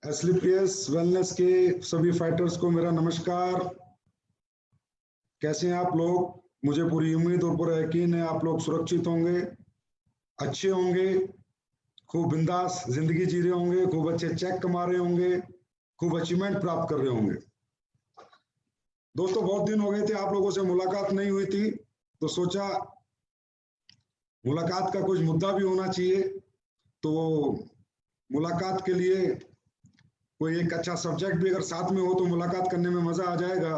एसलीपीएस wellness के सभी fighters को मेरा नमस्कार। कैसे हैं आप लोग? मुझे पूरी उम्मीद और पूरा यकीन है आप लोग सुरक्षित होंगे, अच्छे होंगे, खूब बिंदास जिंदगी जी रहे होंगे, खूब अच्छे चेक कमा रहे होंगे, खूब अचीवमेंट प्राप्त कर रहे होंगे। दोस्तों, बहुत दिन हो गए थे आप लोगों से मुलाकात नहीं हुई थी, तो सोचा मुलाकात का कुछ मुद्दा भी होना चाहिए। तो मुलाकात के लिए कोई एक अच्छा सब्जेक्ट भी अगर साथ में हो तो मुलाकात करने में मजा आ जाएगा।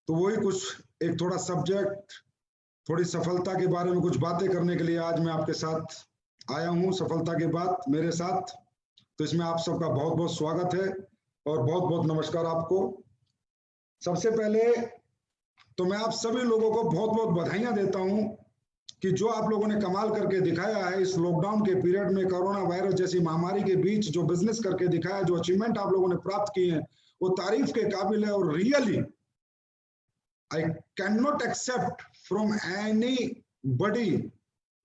तो वही कुछ एक थोड़ा सब्जेक्ट, थोड़ी सफलता के बारे में कुछ बातें करने के लिए आज मैं आपके साथ आया हूँ। सफलता की बात मेरे साथ, तो इसमें आप सबका बहुत बहुत स्वागत है और बहुत बहुत नमस्कार आपको। सबसे पहले तो मैं आप सभी लोगों को बहुत बहुत बधाइयां देता हूं कि जो आप लोगों ने कमाल करके दिखाया है इस लॉकडाउन के पीरियड में, कोरोना वायरस जैसी महामारी के बीच जो बिजनेस करके दिखाया, जो अचीवमेंट आप लोगों ने प्राप्त किए हैं, वो तारीफ के काबिल है। और really I can not accept from anybody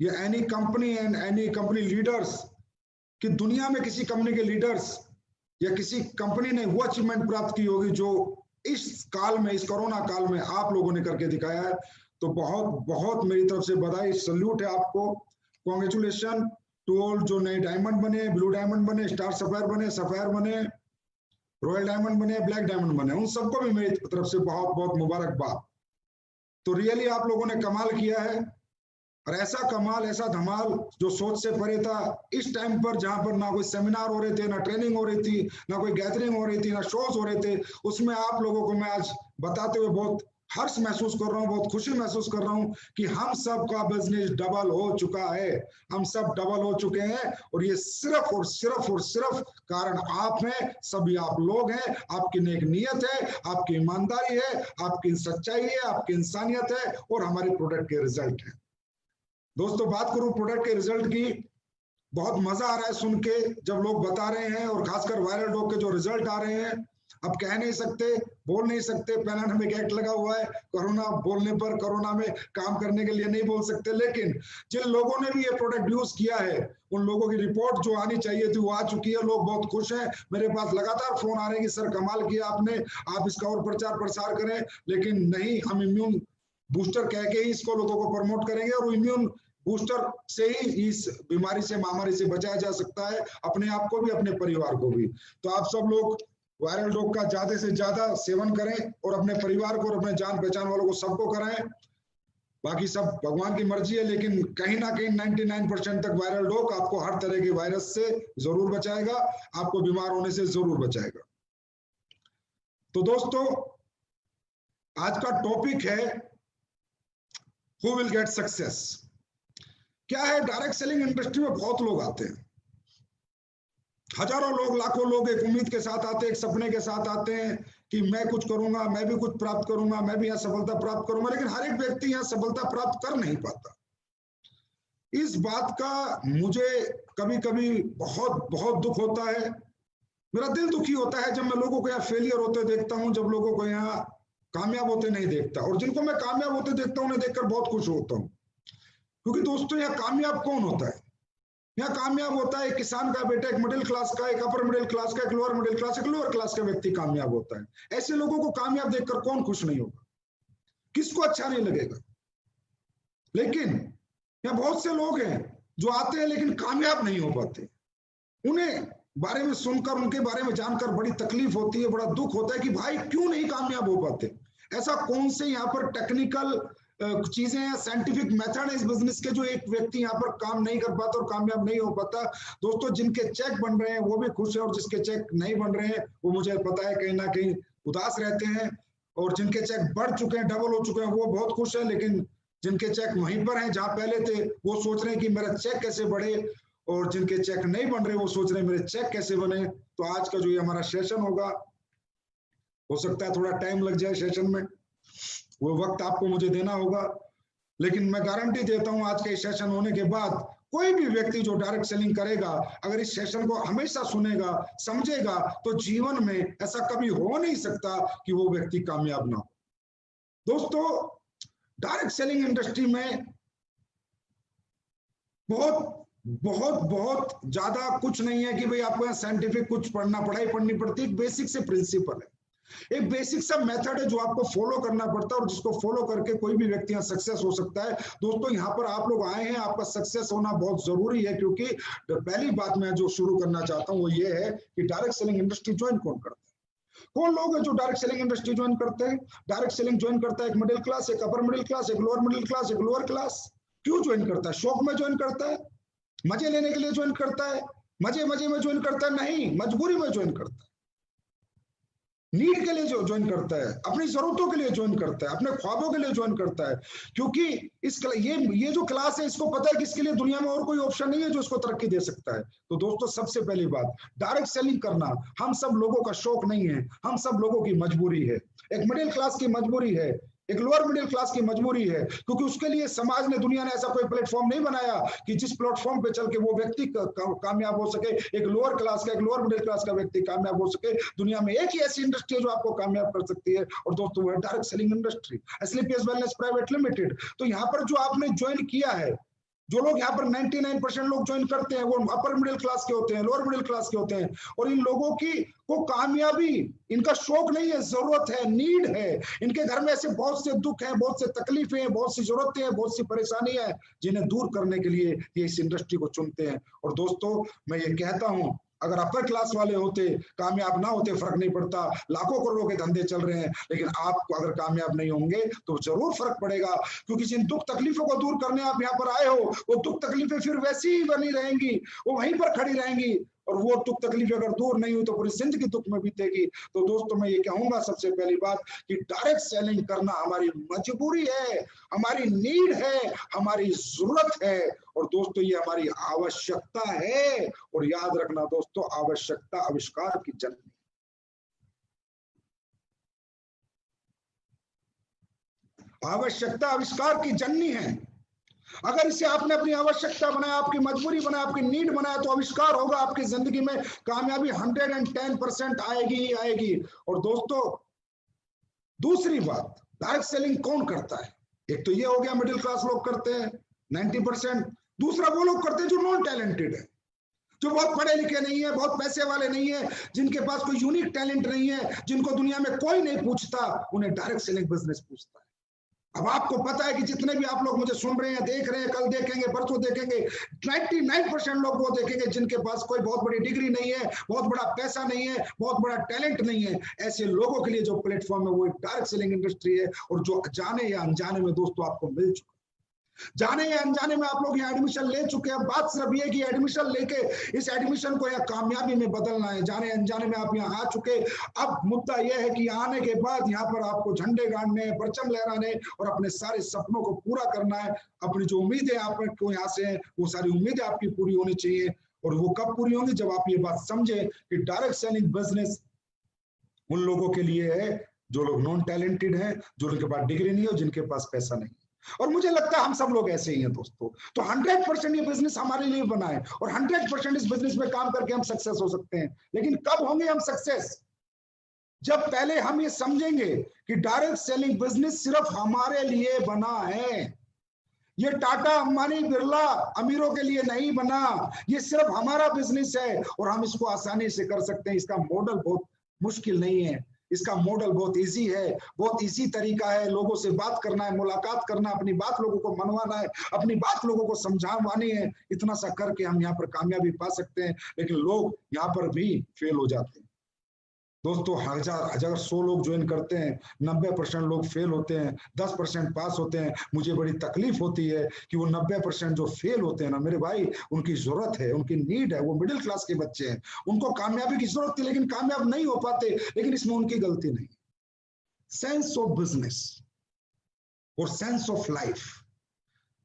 या any company and any company leaders कि दुनिया में किसी कंपनी के लीडर्स या किसी कंपनी ने वो अचीवमेंट प्राप्त की होगी जो इस काल में, इस कोरोना काल में आप लोगों ने करके दिखाया है। तो बहुत बहुत मेरी तरफ से बधाई, सल्यूट है आपको। कॉन्ग्रेचुलेशन टू ऑल जो नए डायमंड बने, ब्लू डायमंड बने, स्टार सफायर बने, सफायर बने, रॉयल डायमंड बने, ब्लैक डायमंड बने, उन सबको भी मेरी तरफ से बहुत बहुत मुबारकबाद। तो रियली आप लोगों ने कमाल किया है, और ऐसा कमाल, ऐसा धमाल जो सोच से परे था। इस टाइम पर जहां पर ना कोई सेमिनार हो रहे थे, ना ट्रेनिंग हो रही थी, ना कोई गैदरिंग हो रही थी, ना शोज हो रहे थे, उसमें आप लोगों को मैं आज बताते हुए बहुत हर्ष महसूस कर रहा हूँ, बहुत खुशी महसूस कर रहा हूँ कि हम सब का बिजनेस डबल हो चुका है। हम सब डबल हो चुके हैं, और ये सिर्फ और सिर्फ और सिर्फ कारण आप हैं, सभी आप लोग हैं। आपकी नेक नीयत है, आपकी ईमानदारी है, आपकी सच्चाई है, आपकी इंसानियत है, और हमारे प्रोडक्ट के रिजल्ट है। दोस्तों, बात करूं प्रोडक्ट के रिजल्ट की, बहुत मजा आ रहा है सुन के जब लोग बता रहे हैं, और खासकर वायरल डॉग के जो रिजल्ट आ रहे हैं। अब कह नहीं सकते, बोल नहीं सकते, पैराडाइमिक एक्ट लगा हुआ है, कोरोना बोलने पर कोरोना में काम करने के लिए नहीं बोल सकते, लेकिन जिन लोगों ने भी ये प्रोडक्ट यूज किया है उन लोगों की रिपोर्ट जो आनी चाहिए थी वो आ चुकी है। लोग बहुत खुश हैं, मेरे पास लगातार फोन आ रहे हैं कि सर कमाल किया आपने, आप इसका और प्रचार प्रसार करें। लेकिन नहीं, हम इम्यून बूस्टर कह के ही इसको लोगों को प्रमोट करेंगे, और इम्यून बूस्टर से ही इस बीमारी से, महामारी से बचाया जा सकता है, अपने आप को भी, अपने परिवार को भी। तो आप सब लोग वायरल डॉग का ज्यादा से ज्यादा सेवन करें, और अपने परिवार को और अपने जान पहचान वालों को सबको कराएं। बाकी सब भगवान की मर्जी है, लेकिन कहीं ना कहीं 99% तक वायरल डॉग आपको हर तरह के वायरस से जरूर बचाएगा, आपको बीमार होने से जरूर बचाएगा। तो दोस्तों, आज का टॉपिक है हु विल गेट सक्सेस। क्या है, डायरेक्ट सेलिंग इंडस्ट्री में बहुत लोग आते हैं, हजारों लोग, लाखों लोग एक उम्मीद के साथ आते हैं, एक सपने के साथ आते हैं कि मैं कुछ करूंगा, मैं भी कुछ प्राप्त करूंगा, मैं भी यहाँ सफलता प्राप्त करूंगा। लेकिन हर एक व्यक्ति यहाँ सफलता प्राप्त कर नहीं पाता। इस बात का मुझे कभी कभी बहुत बहुत दुख होता है। मेरा दिल दुखी होता है जब मैं लोगों को यहाँ फेलियर होते देखता हूँ, जब लोगों को यहाँ कामयाब होते नहीं देखता। और जिनको मैं कामयाब होते देखता हूँ उन्हें देखकर बहुत खुश होता हूँ, क्योंकि दोस्तों यहाँ कामयाब कौन होता है? यहाँ कामयाब होता है एक किसान का बेटा, एक मिडिल क्लास का, एक अपर मिडिल क्लास का, एक लोअर मिडिल क्लास, एक लोअर क्लास का व्यक्ति कामयाब होता है। ऐसे लोगों को कामयाब देखकर कौन खुश नहीं होगा? किसको अच्छा नहीं लगेगा? लेकिन यहाँ बहुत से लोग हैं जो आते हैं लेकिन कामयाब नहीं हो पाते। उन्हें बारे में सुनकर, उनके बारे में जानकर बड़ी तकलीफ होती है, बड़ा दुख होता है कि भाई क्यों नहीं कामयाब हो पाते। ऐसा कौन से यहाँ पर टेक्निकल चीजें हैं, साइंटिफिक मेथड है इस बिजनेस के, जो एक व्यक्ति यहाँ पर काम नहीं कर पाता और कामयाब नहीं हो पाता? दोस्तों, जिनके चेक बन रहे हैं वो भी खुश है, और जिसके चेक नहीं बन रहे हैं वो मुझे पता है कहीं ना कहीं उदास रहते हैं। और जिनके चेक बढ़ चुके हैं, डबल हो चुके हैं, वो बहुत खुश है। लेकिन जिनके चेक वहीं पर हैं जहां पहले थे, वो सोच रहे हैं कि मेरा चेक कैसे बढ़े, और जिनके चेक नहीं बन रहे वो सोच रहे हैं मेरे चेक कैसे बने। तो आज का जो ये हमारा सेशन होगा, हो सकता है थोड़ा टाइम लग जाए सेशन में, वो वक्त आपको मुझे देना होगा, लेकिन मैं गारंटी देता हूं आज के सेशन होने के बाद कोई भी व्यक्ति जो डायरेक्ट सेलिंग करेगा, अगर इस सेशन को हमेशा सुनेगा, समझेगा, तो जीवन में ऐसा कभी हो नहीं सकता कि वो व्यक्ति कामयाब ना हो। दोस्तों, डायरेक्ट सेलिंग इंडस्ट्री में बहुत बहुत बहुत ज्यादा कुछ नहीं है कि भाई आपको यहाँ साइंटिफिक कुछ पढ़ाई पढ़नी पड़ती है। बेसिक से प्रिंसिपल है, एक बेसिक सा मेथड है जो आपको फॉलो करना पड़ता है और जिसको फॉलो करके कोई भी व्यक्ति यहाँ सक्सेस हो सकता है। दोस्तों यहाँ पर आप लोग आए हैं, आपका सक्सेस होना बहुत जरूरी है, क्योंकि पहली बात मैं जो शुरू करना चाहता हूँ वो ये है कि डायरेक्ट सेलिंग इंडस्ट्री ज्वाइन कौन करता है? कौन लोग हैं जो डायरेक्ट सेलिंग इंडस्ट्री ज्वाइन करते हैं? डायरेक्ट सेलिंग ज्वाइन करता है एक मिडिल क्लास, एक अपर मिडिल क्लास, एक लोअर मिडिल क्लास, एक लोअर क्लास। क्यों ज्वाइन करता है? शौक में ज्वाइन करता है, मजे लेने के लिए ज्वाइन करता है, मजे मजे में ज्वाइन करता है? नहीं, मजबूरी में ज्वाइन करता है, नीड के लिए जो ज्वाइन करता है, अपनी जरूरतों के लिए ज्वाइन करता है, अपने ख्वाबों के लिए ज्वाइन करता है। क्योंकि ये जो क्लास है, इसको पता है कि इसके लिए दुनिया में और कोई ऑप्शन नहीं है जो इसको तरक्की दे सकता है। तो दोस्तों सबसे पहली बात, डायरेक्ट सेलिंग करना हम सब लोगों का शौक नहीं है, हम सब लोगों की मजबूरी है। एक मिडिल क्लास की मजबूरी है, एक लोअर मिडिल क्लास की मजबूरी है, क्योंकि उसके लिए समाज ने, दुनिया ने ऐसा कोई प्लेटफॉर्म नहीं बनाया कि जिस प्लेटफॉर्म पे चल के वो व्यक्ति कामयाब हो सके। एक लोअर क्लास का, एक लोअर मिडिल क्लास का व्यक्ति कामयाब हो सके। दुनिया में एक ही ऐसी इंडस्ट्री है जो आपको कामयाब कर सकती है, और दोस्तों वो है direct selling industry, SLPS wellness private limited. तो यहाँ पर जो आपने ज्वाइन किया है, जो लोग यहाँ पर 99% लोग ज्वाइन करते हैं वो अपर मिडिल क्लास के होते हैं, लोअर मिडिल क्लास के होते हैं, और इन लोगों की को कामयाबी, इनका शौक नहीं है, जरूरत है, नीड है। इनके घर में ऐसे बहुत से दुख हैं, बहुत से तकलीफें हैं, बहुत सी जरूरतें हैं, बहुत सी परेशानी है, जिन्हें दूर करने के लिए ये इस इंडस्ट्री को चुनते हैं। और दोस्तों मैं ये कहता हूं, अगर अपर क्लास वाले होते, कामयाब ना होते, फर्क नहीं पड़ता, लाखों करोड़ों के धंधे चल रहे हैं, लेकिन आप अगर कामयाब नहीं होंगे तो जरूर फर्क पड़ेगा। क्योंकि जिन दुख तकलीफों को दूर करने आप यहाँ पर आए हो, वो दुख तकलीफें फिर वैसी ही बनी रहेंगी, वो वहीं पर खड़ी रहेंगी, और वो दुख तकलीफ अगर दूर नहीं हुई तो पूरी जिंदगी दुख में बीतेगी। तो दोस्तों मैं ये कहूंगा सबसे पहली बात कि डायरेक्ट सेलिंग करना हमारी मजबूरी है, हमारी नीड है, हमारी जरूरत है, और दोस्तों ये हमारी आवश्यकता है। और याद रखना दोस्तों, आवश्यकता आविष्कार की जननी, आवश्यकता आविष्कार की जननी है। अगर इसे आपने अपनी आवश्यकता बनाया, आपकी मजबूरी बनाया, आपकी नीड बनाया, तो आविष्कार होगा आपकी जिंदगी में, कामयाबी 110% आएगी ही आएगी। और दोस्तों दूसरी बात, डायरेक्ट सेलिंग कौन करता है? एक तो ये हो गया मिडिल क्लास लोग करते हैं 90%, दूसरा वो लोग करते हैं जो नॉन टैलेंटेड है, जो बहुत पढ़े लिखे नहीं है, बहुत पैसे वाले नहीं है, जिनके पास कोई यूनिक टैलेंट नहीं है, जिनको दुनिया में कोई नहीं पूछता, उन्हें डायरेक्ट सेलिंग बिजनेस पूछता है। अब आपको पता है कि जितने भी आप लोग मुझे सुन रहे हैं, देख रहे हैं, कल देखेंगे, परसों देखेंगे, 99% लोग वो देखेंगे जिनके पास कोई बहुत बड़ी डिग्री नहीं है, बहुत बड़ा पैसा नहीं है, बहुत बड़ा टैलेंट नहीं है। ऐसे लोगों के लिए जो प्लेटफॉर्म है वो एक डायरेक्ट सेलिंग इंडस्ट्री है, और जो जाने या अनजाने में दोस्तों आपको मिल चुका है, जाने या अनजाने में आप लोग यहाँ एडमिशन ले चुके हैं। बात सिर्फ ये कि एडमिशन लेके इस एडमिशन को या कामयाबी में बदलना है। जाने अनजाने में आप यहाँ आ चुके, अब मुद्दा यह है कि आने के बाद यहाँ पर आपको झंडे गाड़ने, परचम लहराने और अपने सारे सपनों को पूरा करना है। अपनी जो उम्मीदें आपको यहाँ से हैं, वो सारी उम्मीदें आपकी पूरी होनी चाहिए। और वो कब पूरी होंगी? जब आप ये बात समझे कि डायरेक्ट सेलिंग बिजनेस उन लोगों के लिए है जो लोग नॉन टैलेंटेड हैं, जो उनके पास डिग्री नहीं है, जिनके पास पैसा नहीं। और मुझे लगता है हम सब लोग ऐसे ही हैं दोस्तों। तो 100% ये बिजनेस हमारे लिए बना है, और 100% इस बिजनेस में काम करके हम सक्सेस हो सकते हैं। लेकिन कब होंगे हम सक्सेस? जब पहले हम ये समझेंगे कि डायरेक्ट सेलिंग बिजनेस सिर्फ हमारे लिए बना है, ये टाटा, अंबानी, बिरला अमीरों के लिए नहीं बना, ये सिर्फ हमारा बिजनेस है, और हम इसको आसानी से कर सकते हैं। इसका मॉडल बहुत मुश्किल नहीं है, इसका मॉडल बहुत इजी है, बहुत इजी तरीका है। लोगों से बात करना है, मुलाकात करना, अपनी बात लोगों को मनवाना है, अपनी बात लोगों को समझावानी है। इतना सा करके हम यहाँ पर कामयाबी पा सकते हैं। लेकिन लोग यहाँ पर भी फेल हो जाते हैं दोस्तों। हजार 100 लोग ज्वाइन करते हैं, 90% लोग फेल होते हैं, 10% पास होते हैं। मुझे बड़ी तकलीफ होती है कि वो 90% जो फेल होते हैं ना मेरे भाई, उनकी जरूरत है, उनकी नीड है, वो मिडिल क्लास के बच्चे हैं, उनको कामयाबी की जरूरत थी लेकिन कामयाब नहीं हो पाते। लेकिन इसमें उनकी गलती नहीं। सेंस ऑफ बिजनेस और सेंस ऑफ लाइफ,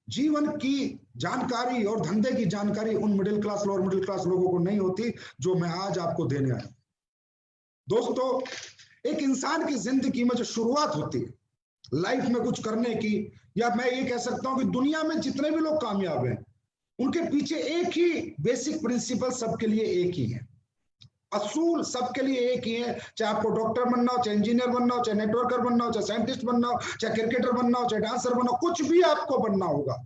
जीवन की जानकारी और धंधे की जानकारी उन मिडिल क्लास और मिडिल क्लास लोगों को नहीं होती जो मैं आज आपको देने आया। दोस्तों एक इंसान की जिंदगी में जो शुरुआत होती है लाइफ में कुछ करने की, या मैं ये कह सकता हूं कि दुनिया में जितने भी लोग कामयाब हैं उनके पीछे एक ही बेसिक प्रिंसिपल सबके लिए एक ही है, असूल सबके लिए एक ही है। चाहे आपको डॉक्टर बनना हो, चाहे इंजीनियर बनना हो, चाहे नेटवर्कर बनना हो, चाहे साइंटिस्ट बनना हो, चाहे क्रिकेटर बनना हो, चाहे डांसर बनना हो, कुछ भी आपको बनना होगा,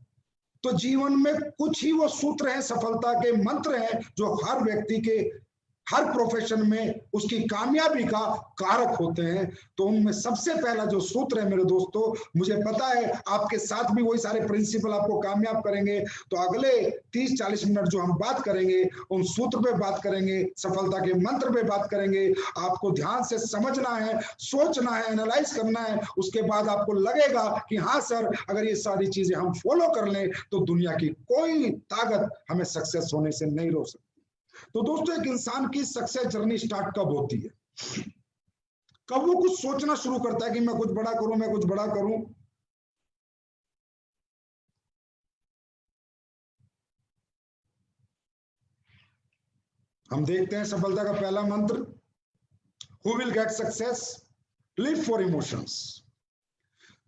तो जीवन में कुछ ही वो सूत्र हैं, सफलता के मंत्र हैं, जो हर व्यक्ति के हर प्रोफेशन में उसकी कामयाबी का कारक होते हैं। तो उनमें सबसे पहला जो सूत्र है मेरे दोस्तों, मुझे पता है आपके साथ भी वही सारे प्रिंसिपल आपको कामयाब करेंगे। तो अगले 30-40 मिनट जो हम बात करेंगे, उन सूत्र पे बात करेंगे, सफलता के मंत्र पे बात करेंगे। आपको ध्यान से समझना है, सोचना है, एनालाइज करना है। उसके बाद आपको लगेगा कि हाँ सर, अगर ये सारी चीजें हम फॉलो कर लें तो दुनिया की कोई ताकत हमें सक्सेस होने से नहीं रोक सकती। तो दोस्तों, एक इंसान की सक्सेस जर्नी स्टार्ट कब होती है? कब वो कुछ सोचना शुरू करता है कि मैं कुछ बड़ा करूं, मैं कुछ बड़ा करूं। हम देखते हैं सफलता का पहला मंत्र, who will get success, live for emotions.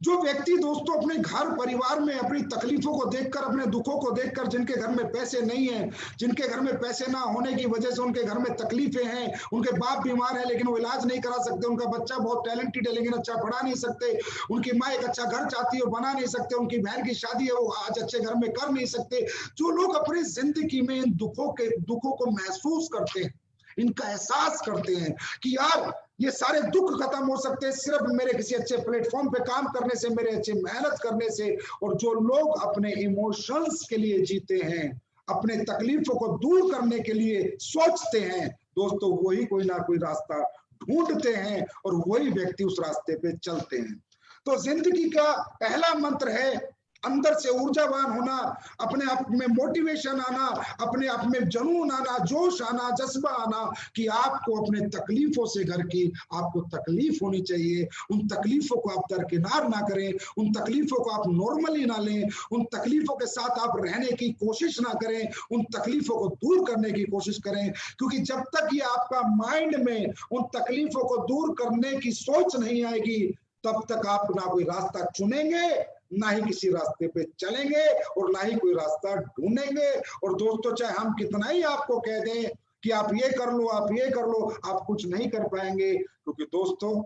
जो व्यक्ति दोस्तों अपने घर परिवार में अपनी तकलीफों को देखकर, अपने दुखों को देखकर, जिनके घर में पैसे नहीं है, जिनके घर में पैसे ना होने की वजह से उनके घर में तकलीफें हैं, उनके बाप बीमार है लेकिन वो इलाज नहीं करा सकते, उनका बच्चा बहुत टैलेंटेड है लेकिन अच्छा पढ़ा नहीं सकते, उनकी माँ एक अच्छा घर चाहती है बना नहीं सकते, उनकी बहन की शादी है वो आज अच्छे घर में कर नहीं सकते। जो लोग अपनी जिंदगी में इन दुखों को महसूस करते हैं, इनका एहसास करते हैं कि यार ये सारे दुख खत्म हो सकते हैं सिर्फ मेरे किसी अच्छे प्लेटफॉर्म पे काम करने से, मेरे अच्छे मेहनत करने से। और जो लोग अपने इमोशंस के लिए जीते हैं, अपने तकलीफों को दूर करने के लिए सोचते हैं दोस्तों, वही कोई ना कोई रास्ता ढूंढते हैं और वही व्यक्ति उस रास्ते पे चलते हैं। तो जिंदगी का पहला मंत्र है अंदर से ऊर्जावान होना, अपने आप में मोटिवेशन आना, अपने आप में जुनून आना, जोश आना, जज्बा आना कि आपको अपने तकलीफों से घर की आपको तकलीफ होनी चाहिए। उन तकलीफों को आप दरकिनार ना करें, उन तकलीफों को आप नॉर्मली ना लें, उन तकलीफों के साथ आप रहने की कोशिश ना करें, उन तकलीफों को दूर करने की कोशिश करें। क्योंकि जब तक ये आपका माइंड में उन तकलीफों को दूर करने की सोच नहीं आएगी, तब तक आप ना कोई रास्ता चुनेंगे, ना ही किसी रास्ते पे चलेंगे और ना ही कोई रास्ता ढूंढेंगे। और दोस्तों, चाहे हम कितना ही आपको कह दें कि आप ये कर लो, आप ये कर लो, आप कुछ नहीं कर पाएंगे। क्योंकि दोस्तों,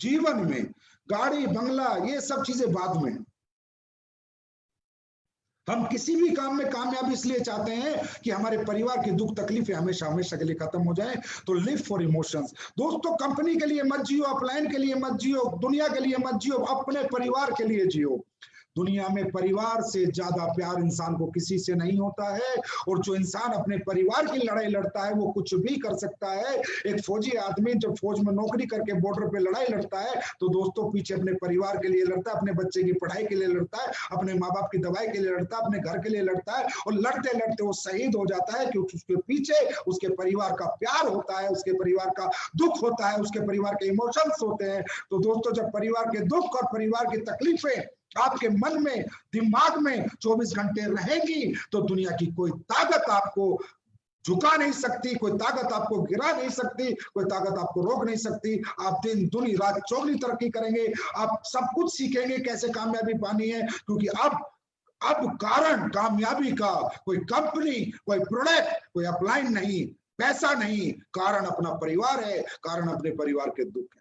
जीवन में गाड़ी बंगला ये सब चीजें बाद में, हम किसी भी काम में कामयाबी इसलिए चाहते हैं कि हमारे परिवार की दुख तकलीफें हमेशा हमेशा के लिए खत्म हो जाए। तो लिव फॉर इमोशंस। दोस्तों, कंपनी के लिए मत जियो, अपलाइन के लिए मत जियो, दुनिया के लिए मत जियो, अपने परिवार के लिए जियो। दुनिया में परिवार से ज्यादा प्यार इंसान को किसी से नहीं होता है। और जो इंसान अपने परिवार की लड़ाई लड़ता है वो कुछ भी कर सकता है। एक फौजी आदमी जब फौज में नौकरी करके बॉर्डर पे लड़ाई लड़ता है तो दोस्तों पीछे अपने परिवार के लिए लड़ता है, अपने बच्चे की पढ़ाई के लिए लड़ता है, अपने माँ बाप की दवाई के लिए लड़ता है, अपने घर के लिए लड़ता है। और लड़ते लड़ते वो शहीद हो जाता है क्योंकि उसके पीछे उसके परिवार का प्यार होता है, उसके परिवार का दुख होता है, उसके परिवार के इमोशंस होते हैं। तो दोस्तों, जब परिवार के दुख और परिवार की तकलीफें आपके मन में, दिमाग में 24 घंटे रहेगी तो दुनिया की कोई ताकत आपको झुका नहीं सकती, कोई ताकत आपको गिरा नहीं सकती, कोई ताकत आपको रोक नहीं सकती। आप दिन दुनी रात चौगनी तरक्की करेंगे, आप सब कुछ सीखेंगे कैसे कामयाबी पानी है। क्योंकि अब कारण कामयाबी का कोई कंपनी, कोई प्रोडक्ट, कोई अपलाइन नहीं, पैसा नहीं, कारण अपना परिवार है, कारण अपने परिवार के दुख है।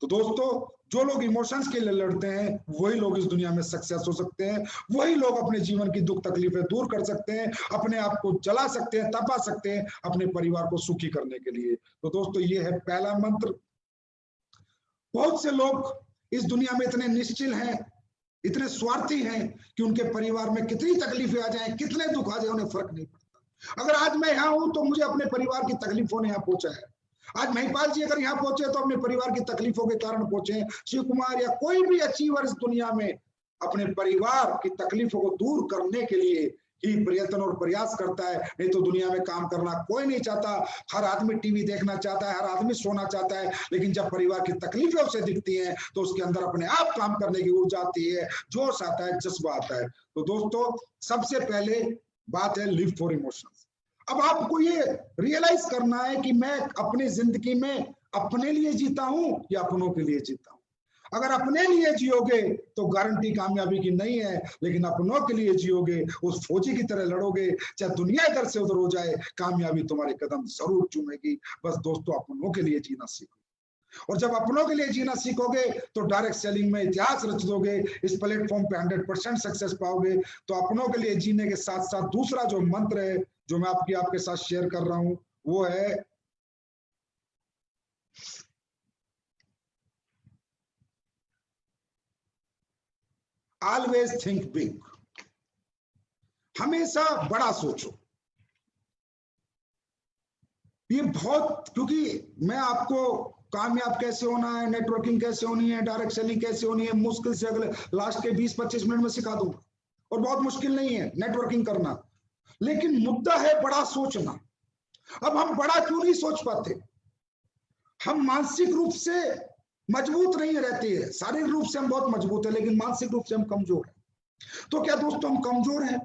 तो दोस्तों, जो लोग इमोशंस के लिए लड़ते हैं वही लोग इस दुनिया में सक्सेस हो सकते हैं, वही लोग अपने जीवन की दुख तकलीफें दूर कर सकते हैं, अपने आप को जला सकते हैं, तपा सकते हैं अपने परिवार को सुखी करने के लिए। तो दोस्तों, ये है पहला मंत्र। बहुत से लोग इस दुनिया में इतने निश्चिल हैं, इतने स्वार्थी हैं कि उनके परिवार में कितनी तकलीफें आ जाए, कितने दुख आ जाए, उन्हें फर्क नहीं पड़ता। अगर आज मैं यहाँ हूं तो मुझे अपने परिवार की तकलीफों ने यहाँ पहुंचा है। आज महिपाल जी अगर यहाँ पहुंचे तो अपने परिवार की तकलीफों के कारण पहुंचे। शिव कुमार या कोई भी अचीवर इस दुनिया में अपने परिवार की तकलीफों को दूर करने के लिए ही प्रयत्न और प्रयास करता है। नहीं तो दुनिया में काम करना कोई नहीं चाहता। हर आदमी टीवी देखना चाहता है, हर आदमी सोना चाहता है, लेकिन जब परिवार की तकलीफें उसे दिखती हैं तो उसके अंदर अपने आप काम करने की ऊर्जा आती है, जोश आता है, जज्बा आता है। तो दोस्तों, सबसे पहले बात है लिव फॉर इमोशंस। अब आपको ये रियलाइज करना है कि मैं अपनी जिंदगी में अपने लिए जीता हूं या अपनों के लिए जीता हूं। अगर अपने लिए जियोगे तो गारंटी कामयाबी की नहीं है, लेकिन अपनों के लिए जियोगे, उस फौजी की तरह लड़ोगे, चाहे दुनिया इधर से उधर हो जाए, कामयाबी तुम्हारे कदम जरूर चूमेगी। बस दोस्तों, अपनों के लिए जीना सीखो। और जब अपनों के लिए जीना सीखोगे तो डायरेक्ट सेलिंग में इतिहास रच दोगे, इस प्लेटफॉर्म पे 100% सक्सेस पाओगे। तो अपनों के लिए जीने के साथ साथ दूसरा जो मंत्र है जो मैं आपके साथ शेयर कर रहा हूं वो है ऑलवेज थिंक बिग। हमेशा बड़ा सोचो। ये बहुत, क्योंकि मैं आपको कामयाब कैसे होना है, नेटवर्किंग कैसे होनी है, डायरेक्ट सेलिंग कैसे होनी है, मुश्किल से अगले लास्ट के 20-25 मिनट में सिखा दूंगा। और बहुत मुश्किल नहीं है नेटवर्किंग करना, लेकिन मुद्दा है बड़ा सोचना। अब हम बड़ा क्यों नहीं सोच पाते? हम मानसिक रूप से मजबूत नहीं रहते हैं। शारीरिक रूप से हम बहुत मजबूत है, लेकिन मानसिक रूप से हम कमजोर हैं। तो क्या दोस्तों हम कमजोर हैं?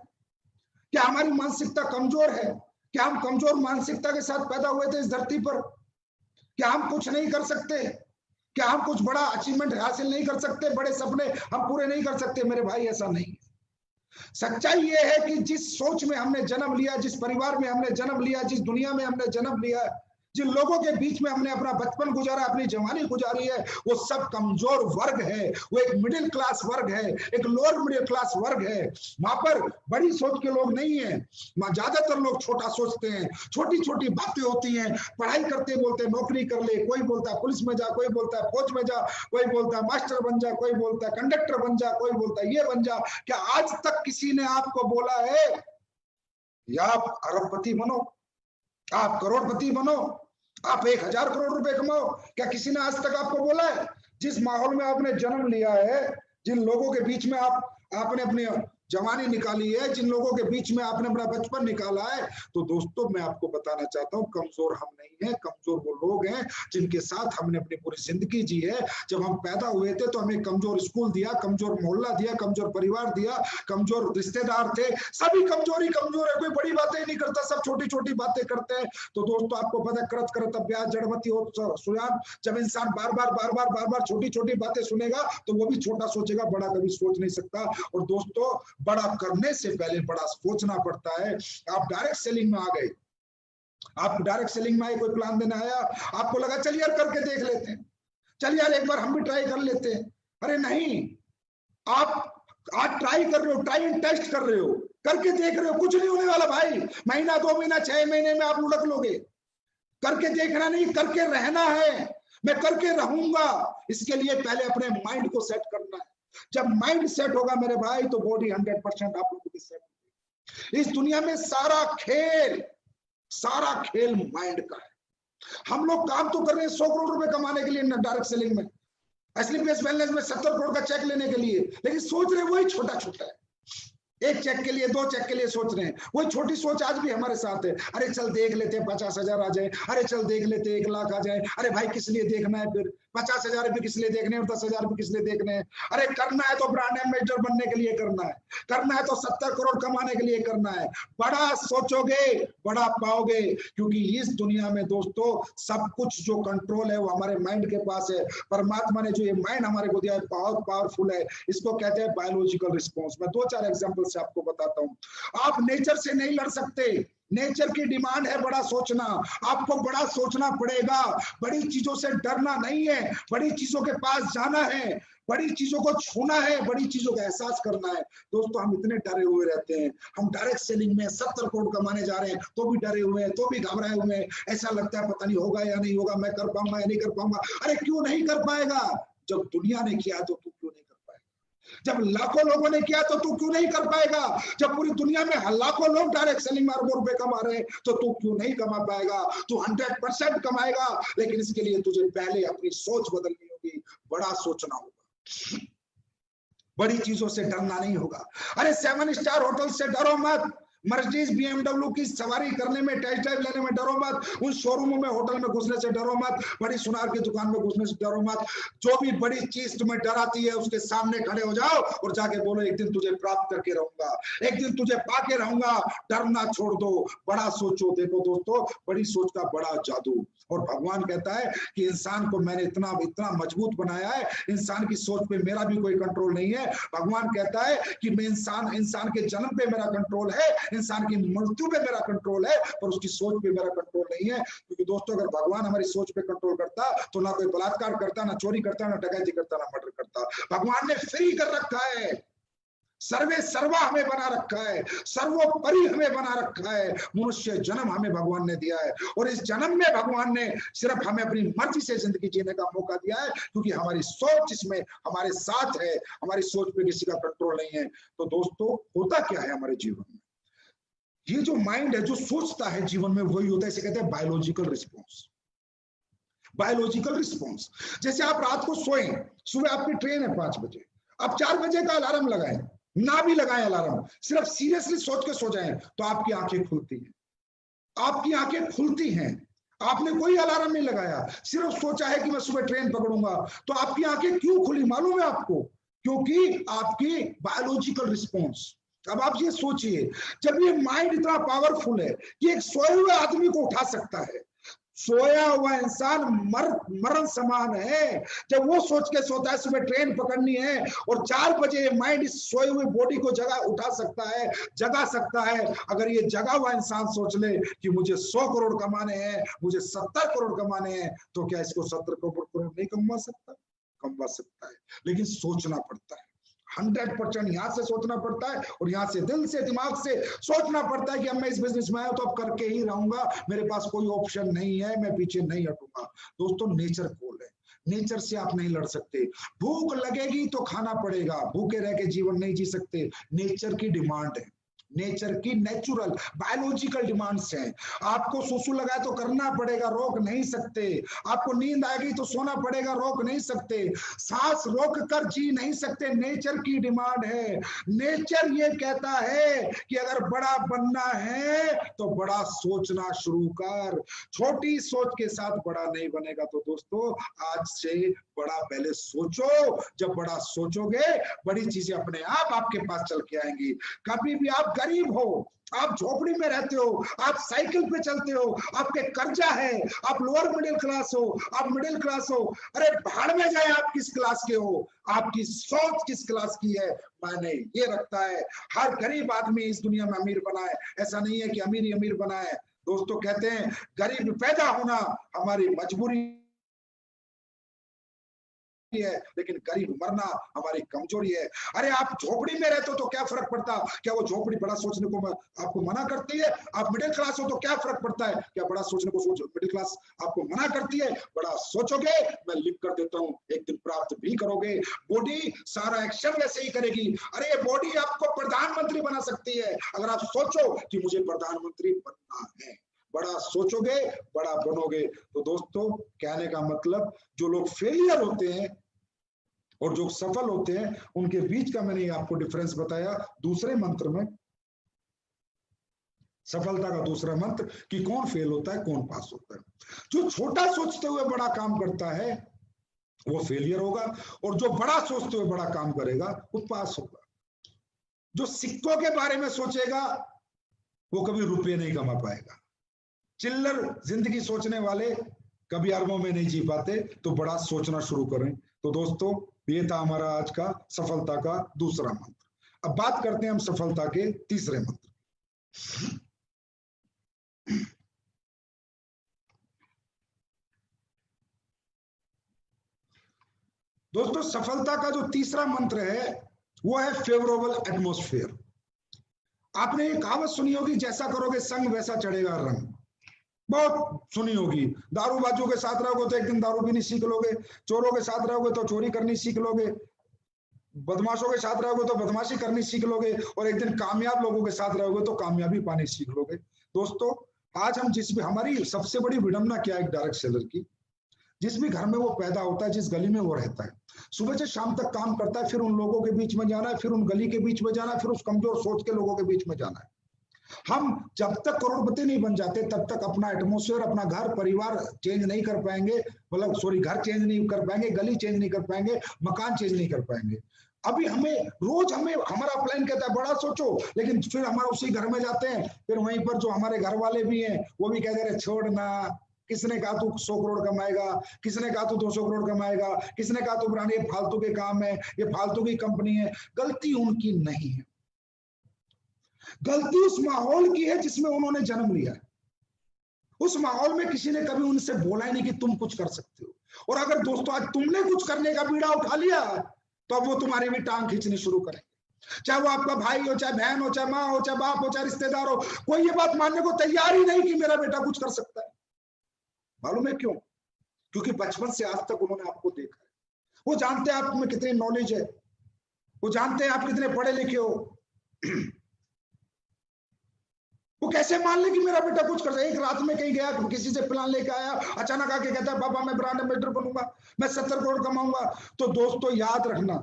क्या हमारी मानसिकता कमजोर है? क्या हम कमजोर मानसिकता के साथ पैदा हुए थे इस धरती पर? क्या हम कुछ नहीं कर सकते? क्या हम कुछ बड़ा अचीवमेंट हासिल नहीं कर सकते? बड़े सपने हम पूरे नहीं कर सकते? मेरे भाई, ऐसा नहीं। सच्चाई ये है कि जिस सोच में हमने जन्म लिया, जिस परिवार में हमने जन्म लिया, जिस दुनिया में हमने जन्म लिया, जिन लोगों के बीच में हमने अपना बचपन गुजारा, अपनी जवानी गुजारी है, वो सब कमजोर वर्ग है। वो एक मिडिल क्लास वर्ग है, एक लोअर मिडिल क्लास वर्ग है। वहां पर बड़ी सोच के लोग नहीं है। वहां ज्यादातर लोग छोटा सोचते हैं, छोटी छोटी बातें होती हैं। पढ़ाई करते बोलते नौकरी कर ले, कोई बोलता है पुलिस में जा, कोई बोलता है फौज में जा, कोई बोलता है मास्टर बन जा, कोई बोलता है कंडक्टर बन जा, कोई बोलता है ये बन जा। क्या आज तक किसी ने आपको बोला है या आप अरबपति बनो, आप करोड़पति बनो, आप 1000 करोड़ रुपए कमाओ? क्या किसी ने आज तक आपको बोला है? जिस माहौल में आपने जन्म लिया है, जिन लोगों के बीच में आपने अपनी जवानी निकाली है, जिन लोगों के बीच में आपने अपना बचपन निकाला है, तो दोस्तों मैं आपको बताना चाहता हूं कमजोर हम नहीं है। कमजोर वो लोग हैं जिनके साथ हमने अपनी पूरी जिंदगी जी है। जब हम पैदा हुए थे तो हमें कमजोर स्कूल दिया, कमजोर मोहल्ला दिया, कमजोर परिवार दिया, कमजोर रिश्तेदार थे। सभी कमजोर है, कोई बड़ी बातें नहीं करता, सब छोटी छोटी बातें करते हैं। तो दोस्तों आपको पता, करत करत अभ्यास जड़मती हो सुयान। जब इंसान बार बार छोटी छोटी बातें सुनेगा तो वो भी छोटा सोचेगा, बड़ा कभी सोच नहीं सकता। और दोस्तों बड़ा करने से पहले बड़ा सोचना पड़ता है। आप डायरेक्ट सेलिंग में आ गए, आप डायरेक्ट सेलिंग में आए, कोई प्लान देने आया, आपको लगा चल यार करके देख लेते हैं, चल यार एक बार हम भी ट्राई कर लेते हैं। अरे नहीं, आप आज ट्राई कर रहे हो, ट्राई एंड टेस्ट कर रहे हो, करके देख रहे हो, कुछ नहीं होने वाला भाई। महीना 2 महीना 6 महीने में आप लुढ़क लोगे। करके देखना नहीं, करके रहना है। मैं करके रहूंगा, इसके लिए पहले अपने माइंड को सेट करना है। जब माइंड सेट होगा मेरे भाई तो बॉडी 100% आप लोगों की सेट होगी। इस दुनिया में सारा खेल माइंड का है। हम लोग काम तो कर रहे हैं 100 करोड़ रुपए कमाने के लिए डायरेक्ट सेलिंग में, एसलीपीएस वेलनेस में 70 करोड़ का चेक लेने के लिए, लेकिन सोच रहे वही छोटा छोटा है। 1 चेक के लिए, 2 चेक के लिए सोच रहे हैं। वही छोटी सोच आज भी हमारे साथ है। अरे चल देख लेते 50,000 आ जाए, अरे चल देख लेते 1 लाख आ जाए। अरे भाई किस लिए देखना है फिर? 50,000 भी किस लिए देखने हैं और 10,000 भी किस लिए देखने हैं? अरे करना है तो ब्रांड एम्बेसडर बनने के लिए करना है, करना है तो 70 करोड़ कमाने के लिए करना है। बड़ा सोचोगे बड़ा पाओगे, क्योंकि इस दुनिया में दोस्तों सब कुछ जो कंट्रोल है वो हमारे माइंड के पास है। परमात्मा ने जो ये माइंड हमारे को दिया है बहुत पावरफुल है। इसको कहते हैं बायोलॉजिकल रिस्पॉन्स। मैं 2-4 एग्जांपल से आपको बताता हूं। आप नेचर से नहीं लड़ सकते, नेचर की डिमांड है बड़ा सोचना। आपको बड़ा सोचना पड़ेगा। बड़ी चीजों से डरना नहीं है, बड़ी चीजों के पास जाना है, बड़ी चीजों को छूना है, बड़ी चीजों का एहसास करना है। दोस्तों हम इतने डरे हुए रहते हैं। हम डायरेक्ट सेलिंग में 70 करोड़ कमाने जा रहे हैं तो भी डरे हुए हैं, तो भी घबराए हुए हैं। ऐसा लगता है पता नहीं होगा या नहीं होगा, मैं कर पाऊंगा या नहीं कर पाऊंगा। अरे क्यों नहीं कर पाएगा? जब दुनिया ने किया तो तू क्यों नहीं कर पाएगा? जब लाखों लोगों ने किया तो तू क्यों नहीं कर पाएगा? जब पूरी दुनिया में लाखों लोग डायरेक्ट सेलिंग में अरबों रुपए कमा रहे हैं तो तू क्यों नहीं कमा पाएगा? तू 100% कमाएगा, लेकिन इसके लिए तुझे पहले अपनी सोच बदलनी होगी, बड़ा सोचना होगा, बड़ी चीजों से डरना नहीं होगा। अरे 7 स्टार होटल से डरो मत, मर्सिडीज BMW की सवारी करने में, टेस्ट ड्राइव लेने में डरो मत, उन शोरूमों में होटल में घुसने से डरो मत, बड़ी सुनार की दुकान में घुसने से डरो मत। जो भी बड़ी चीज तुम्हें डराती है उसके सामने खड़े हो जाओ और जाके बोलो एक दिन तुझे प्राप्त करके रहूंगा, एक दिन तुझे पाके रहूंगा। डरना छोड़ दो, बड़ा सोचो। देखो दोस्तों, बड़ी सोच का बड़ा जादू। और भगवान कहता है कि इंसान को मैंने इतना मजबूत बनाया है, इंसान की सोच पे मेरा भी कोई कंट्रोल नहीं है। भगवान कहता है कि मैं इंसान के जन्म पे मेरा कंट्रोल है, इंसान की मृत्यु पे मेरा कंट्रोल है पर उसकी सोच पे मेरा कंट्रोल नहीं है। क्योंकि दोस्तों अगर भगवान हमारी सोच पे कंट्रोल करता तो ना कोई बलात्कार करता, ना चोरी करता, ना डकैती करता, ना मर्डर करता। भगवान ने फ्री कर रखा है, सर्वे सर्वा हमें बना रखा है, सर्वोपरि हमें बना रखा है। मनुष्य जन्म हमें भगवान ने दिया है और इस जन्म में भगवान ने सिर्फ हमें अपनी मर्जी से जिंदगी जीने का मौका दिया है, क्योंकि हमारी सोच इसमें हमारे साथ है, हमारी सोच पे किसी का कंट्रोल नहीं है। तो दोस्तों होता क्या है हमारे जीवन में, ये जो माइंड है जो सोचता है जीवन में वही होता है, इसे कहते हैं बायोलॉजिकल रिस्पॉन्स। बायोलॉजिकल रिस्पॉन्स, जैसे आप रात को सोए, सुबह आपकी ट्रेन है 5 बजे, आप 4 बजे का अलार्म लगाएं, ना भी लगाएं अलार्म, सिर्फ सीरियसली सोच के सो जाएं तो आपकी आंखें खुलती हैं, आपकी आंखें खुलती हैं। आपने कोई अलार्म नहीं लगाया, सिर्फ सोचा है कि मैं सुबह ट्रेन पकड़ूंगा, तो आपकी आंखें क्यों खुली मालूम है आपको? क्योंकि आपकी बायोलॉजिकल रिस्पॉन्स। अब आप ये सोचिए, जब ये माइंड इतना पावरफुल है कि एक सोए हुए आदमी को उठा सकता है, सोया हुआ इंसान मरण समान है। जब वो सोच के सोता है सुबह ट्रेन पकड़नी है और 4 बजे माइंड इस सोए हुए बॉडी को उठा सकता है, जगा सकता है। अगर ये जगा हुआ इंसान सोच ले कि मुझे 100 करोड़ कमाने हैं, मुझे 70 करोड़ कमाने हैं, तो क्या इसको 70 करोड़ नहीं कमा सकता? कमा सकता है, लेकिन सोचना पड़ता है। 100% यहाँ से सोचना पड़ता है और यहाँ से दिल से दिमाग से सोचना पड़ता है कि अब मैं इस बिजनेस में आया तो अब करके ही रहूंगा, मेरे पास कोई ऑप्शन नहीं है, मैं पीछे नहीं हटूंगा। दोस्तों नेचर कॉल है, नेचर से आप नहीं लड़ सकते। भूख लगेगी तो खाना पड़ेगा, भूखे रह के जीवन नहीं जी सकते। नेचर की डिमांड है, नेचर की नेचुरल बायोलॉजिकल डिमांड्स हैं। आपको सुसु लगा तो करना पड़ेगा, रोक नहीं सकते। आपको नींद आएगी तो सोना पड़ेगा, रोक नहीं सकते। सांस रोक कर जी नहीं सकते, नेचर की डिमांड है। नेचर ये कहता है कि अगर बड़ा बनना है तो बड़ा सोचना शुरू कर, छोटी सोच के साथ बड़ा नहीं बनेगा। तो दोस्तों आज से बड़ा पहले सोचो, जब बड़ा सोचोगे बड़ी चीजें अपने आप आपके पास चल के आएंगी। कभी भी आप गरीब हो, आप झोपड़ी में रहते हो, आप साइकिल पे चलते हो, आपके कर्जा है, आप लोअर मिडिल क्लास हो, आप मिडिल क्लास हो, अरे भाड़ में जाए आप किस क्लास के हो, आपकी सोच किस क्लास की है मायने ये रखता है। हर गरीब आदमी इस दुनिया में अमीर बना है, ऐसा नहीं है कि अमीर ही अमीर बना है। दोस्तों कहते हैं गरीब पैदा होना हमारी मजबूरी है, लेकिन गरीब मरना हमारी कमजोरी है। अरे आप झोपड़ी में रहते हो तो क्या फर्क पड़ता? क्या वो झोपड़ी बड़ा सोचने को आपको मना करती है? आप मिडिल क्लास हो तो क्या फर्क पड़ता है? क्या बड़ा सोचने को मिडिल क्लास आपको मना करती है? बड़ा सोचोगे, मैं लिख कर देता हूं, एक दिन प्राप्त भी करोगे। बॉडी सारा एक्शन वैसे ही करेगी। अरे ये बॉडी आपको प्रधानमंत्री बना सकती है अगर आप सोचो कि मुझे प्रधानमंत्री बनना है। बड़ा सोचोगे बड़ा बनोगे। तो दोस्तों कहने का मतलब जो लोग फेलियर होते हैं और जो सफल होते हैं उनके बीच का मैंने आपको डिफरेंस बताया दूसरे मंत्र में, सफलता का दूसरा मंत्र कि कौन फेल होता है कौन पास होता है। जो छोटा सोचते हुए बड़ा काम करता है वो फेलियर होगा और जो बड़ा सोचते हुए बड़ा काम करेगा वो पास होगा। जो सिक्कों के बारे में सोचेगा वो कभी रुपये नहीं कमा पाएगा। चिल्लर जिंदगी सोचने वाले कभी अरबों में नहीं जी पाते। तो बड़ा सोचना शुरू करें। तो दोस्तों ये था हमारा आज का सफलता का दूसरा मंत्र। अब बात करते हैं हम सफलता के तीसरे मंत्र। दोस्तों सफलता का जो तीसरा मंत्र है वो है फेवरेबल एटमॉस्फेयर। आपने ये कहावत सुनी होगी, जैसा करोगे संग वैसा चढ़ेगा रंग। बहुत सुनी होगी। दारूबाजों के साथ रहोगे तो एक दिन दारू पीनी सीख लोगे, चोरों के साथ रहोगे तो चोरी करनी सीख लोगे, बदमाशों के साथ रहोगे तो बदमाशी करनी सीख लोगे, और एक दिन कामयाब लोगों के साथ रहोगे तो कामयाबी पानी सीख लोगे। दोस्तों आज हम हमारी सबसे बड़ी विडंबना क्या है, एक डायरेक्ट सेलर की, जिस भी घर में वो पैदा होता है, जिस गली में वो रहता है, सुबह से शाम तक काम करता है, फिर उन लोगों के बीच में जाना है, फिर उन गली के बीच में जाना है, फिर उस कमजोर सोच के लोगों के बीच में जाना है। हम जब तक करोड़पति नहीं बन जाते तब तक अपना एटमॉस्फेयर, अपना घर परिवार चेंज नहीं कर पाएंगे, मतलब सॉरी घर चेंज नहीं कर पाएंगे, गली चेंज नहीं कर पाएंगे, मकान चेंज नहीं कर पाएंगे। अभी हमें रोज हमारा प्लान कहता है बड़ा सोचो, लेकिन फिर हमारा उसी घर में जाते हैं, फिर वहीं पर जो हमारे घर वाले भी हैं वो भी कहते रहे छोड़ना, किसने कहा तू 100 करोड़ कमाएगा, किसने कहा तू 200 करोड़ कमाएगा, किसने कहा तू ब्रांड, ये फालतू के काम है, ये फालतू की कंपनी है। गलती उनकी नहीं है। गलती उस माहौल की है जिसमें उन्होंने जन्म लिया है। उस माहौल में किसी ने कभी उनसे बोला ही नहीं कि तुम कुछ कर सकते हो। और अगर दोस्तों आज तुमने कुछ करने का बीड़ा उठा लिया तो अब वो तुम्हारी भी टांग खींचनी शुरू करेंगे। चाहे वो आपका भाई हो, चाहे बहन हो, चाहे माँ हो, चाहे बाप हो, चाहे रिश्तेदार हो, कोई ये बात मानने को तैयार ही नहीं कि मेरा बेटा कुछ कर सकता है। मालूम है क्यों? क्योंकि बचपन से आज तक उन्होंने आपको देखा है। वो जानते हैं आप में कितनी नॉलेज है, वो जानते हैं आप कितने पढ़े लिखे हो। वो कैसे मान ले कि मेरा बेटा कुछ कर सकता है? एक रात में कहीं गया, किसी से प्लान लेकर आया, अचानक आके कहता है पापा मैं ब्रांड एम्बेसडर बनूंगा, मैं 70 करोड़ कमाऊंगा। तो दोस्तों याद रखना,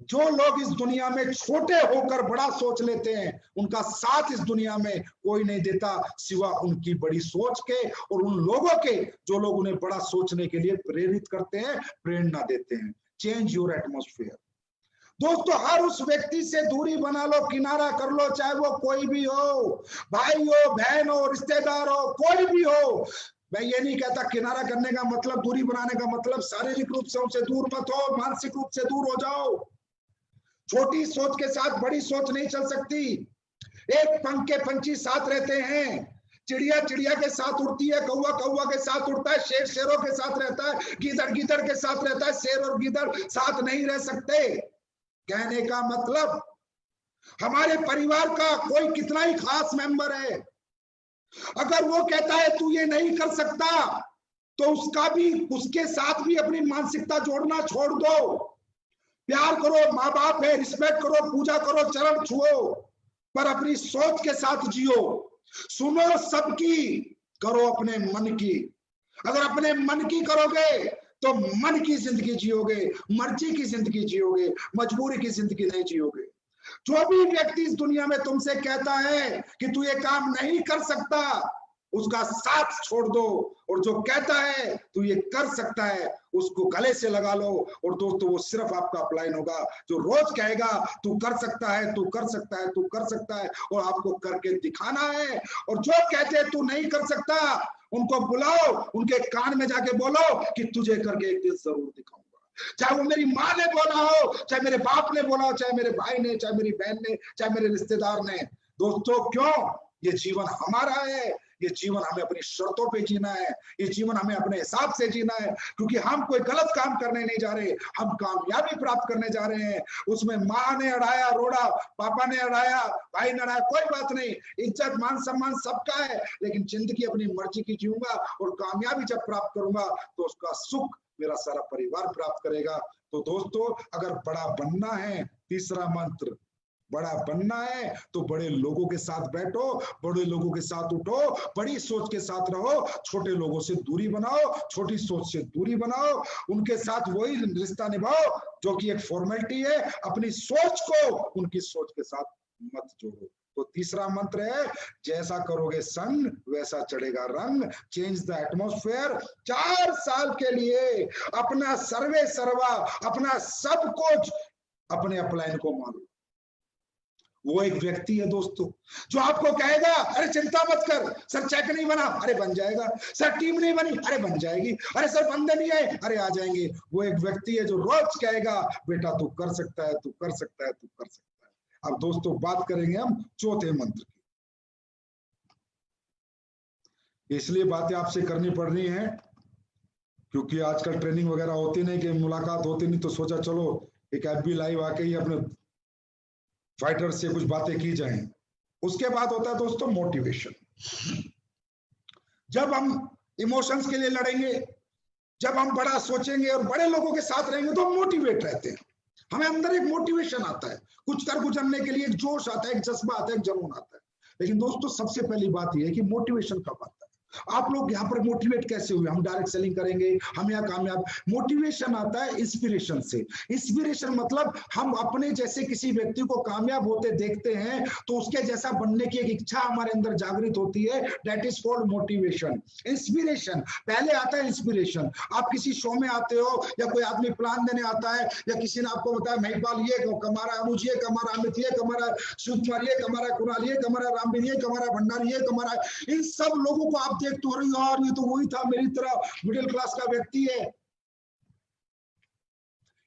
जो लोग इस दुनिया में छोटे होकर बड़ा सोच लेते हैं, उनका साथ इस दुनिया में कोई नहीं देता सिवा उनकी बड़ी सोच के और उन लोगों के जो लोग उन्हें बड़ा सोचने के लिए प्रेरित करते हैं, प्रेरणा देते हैं। Change your atmosphere. दोस्तों हर उस व्यक्ति से दूरी बना लो, किनारा कर लो, चाहे वो कोई भी हो, भाई हो, बहन हो, रिश्तेदार हो, कोई भी हो। मैं ये नहीं कहता किनारा करने का मतलब, दूरी बनाने का मतलब शारीरिक रूप से उनसे दूर मत हो, मानसिक रूप से दूर हो जाओ। छोटी सोच के साथ बड़ी सोच नहीं चल सकती। एक पंख के पंछी साथ रहते हैं, चिड़िया चिड़िया के साथ उड़ती है, कौवा कौवा के साथ उड़ता है, शेर शेरों के साथ रहता है, गीदड़ गीदड़ के साथ रहता है। शेर और गीदड़ साथ नहीं रह सकते। कहने का मतलब हमारे परिवार का कोई कितना ही खास मेंबर है, अगर वो कहता है तू ये नहीं कर सकता, तो उसके साथ भी अपनी मानसिकता जोड़ना छोड़ दो। प्यार करो, माँ बाप है, रिस्पेक्ट करो, पूजा करो, चरण छुओ, पर अपनी सोच के साथ जियो। सुनो सबकी, करो अपने मन की। अगर अपने मन की करोगे तो मन की जिंदगी जियोगे, मर्जी की जिंदगी जियोगे, मजबूरी की जिंदगी नहीं जियोगे। जो भी व्यक्ति इस दुनिया में तुमसे कहता है कि तू ये काम नहीं कर सकता, उसका साथ छोड़ दो, और जो कहता है तू ये कर सकता है, उसको गले से लगा लो। और दोस्तों वो सिर्फ आपका अपलाइन होगा जो रोज कहेगा तू कर सकता है, तू कर सकता है, तू कर सकता है, और आपको करके दिखाना है। और जो कहते हैं तू नहीं कर सकता, उनको बुलाओ, उनके कान में जाके बोलो कि तुझे करके एक दिन जरूर दिखाऊंगा। चाहे वो मेरी माँ ने बोला हो, चाहे मेरे बाप ने बोला हो, चाहे मेरे भाई ने, चाहे मेरी बहन ने, चाहे मेरे रिश्तेदार ने। दोस्तों क्यों? ये जीवन हमारा है, ये जीवन हमें अपनी शर्तों पे जीना है, ये जीवन हमें अपने हिसाब से जीना है, क्योंकि हम कोई गलत काम करने नहीं जा रहे, हम कामयाबी प्राप्त करने जा रहे हैं। उसमें माँ ने अड़ाया रोड़ा, पापा ने अड़ाया, भाई ने अड़ाया, कोई बात नहीं, इज्जत मान सम्मान सबका है, लेकिन जिंदगी अपनी मर्जी की जीऊंगा, और कामयाबी जब प्राप्त करूंगा तो उसका सुख मेरा सारा परिवार प्राप्त करेगा। तो दोस्तों अगर बड़ा बनना है, तीसरा मंत्र, बड़ा बनना है तो बड़े लोगों के साथ बैठो, बड़े लोगों के साथ उठो, बड़ी सोच के साथ रहो, छोटे लोगों से दूरी बनाओ, छोटी सोच से दूरी बनाओ, उनके साथ वही रिश्ता निभाओ जो कि एक फॉर्मेलिटी है। अपनी सोच को उनकी सोच के साथ मत जोड़ो। तो तीसरा मंत्र है, जैसा करोगे संग वैसा चढ़ेगा रंग। Change the atmosphere. 4 साल के लिए अपना सर्वे सर्वा, अपना सब कुछ अपने अपलाइन को मानो। वो एक व्यक्ति है दोस्तों जो आपको कहेगा अरे चिंता मत कर, सर चेक नहीं बना, अरे बन जाएगा, सर टीम नहीं बनी, अरे बन जाएगी, अरे सर बंदे नहीं आए, अरे आ जाएंगे। वो एक व्यक्ति है जो रोज कहेगा बेटा तू कर सकता है, तू कर सकता है, तू कर सकता है। अब दोस्तों बात करेंगे हम चौथे मंत्र की। इसलिए बातें आपसे करनी पड़ रही हैं क्योंकि आजकल ट्रेनिंग वगैरह होती नहीं, कि मुलाकात होती नहीं, तो सोचा चलो एक FB लाइव आके ही अपने फाइटर से कुछ बातें की जाएं। उसके बाद होता है दोस्तों मोटिवेशन। जब हम इमोशंस के लिए लड़ेंगे, जब हम बड़ा सोचेंगे और बड़े लोगों के साथ रहेंगे तो हम मोटिवेट रहते हैं, हमें अंदर एक मोटिवेशन आता है, कुछ कर गुजरने के लिए एक जोश आता है, एक जज्बा आता है, एक जुनून आता है। लेकिन दोस्तों सबसे पहली बात यह है कि मोटिवेशन कब आता है? आप लोग यहाँ पर मोटिवेट कैसे हुए? हम डायरेक्ट सेलिंग करेंगे, हम यहाँ कामयाब। मोटिवेशन आता है इंस्पिरेशन से। इंस्पिरेशन मतलब हम अपने जैसे किसी व्यक्ति को कामयाब होते देखते हैं तो उसके जैसा बनने की एक इच्छा हमारे अंदर जागृत होती है। That is called motivation. Inspiration पहले आता है। इंस्पिरेशन, आप किसी शो में आते हो या कोई आदमी प्लान देने आता है या किसी ने आपको बताया महिपाल ये कमा रहा है, अनुज ये कमा रहा, अमित ये कमा रहा है, शिव कुमार ये कमा रहा है, कुणाल ये कमा रहा है, रामवीर ये कमा रहा है, भंडारी ये कमा रहा है। इन सब लोगों को आप देख तो रहे यार ये तो वही था, मेरी तरह मिडिल क्लास का व्यक्ति है।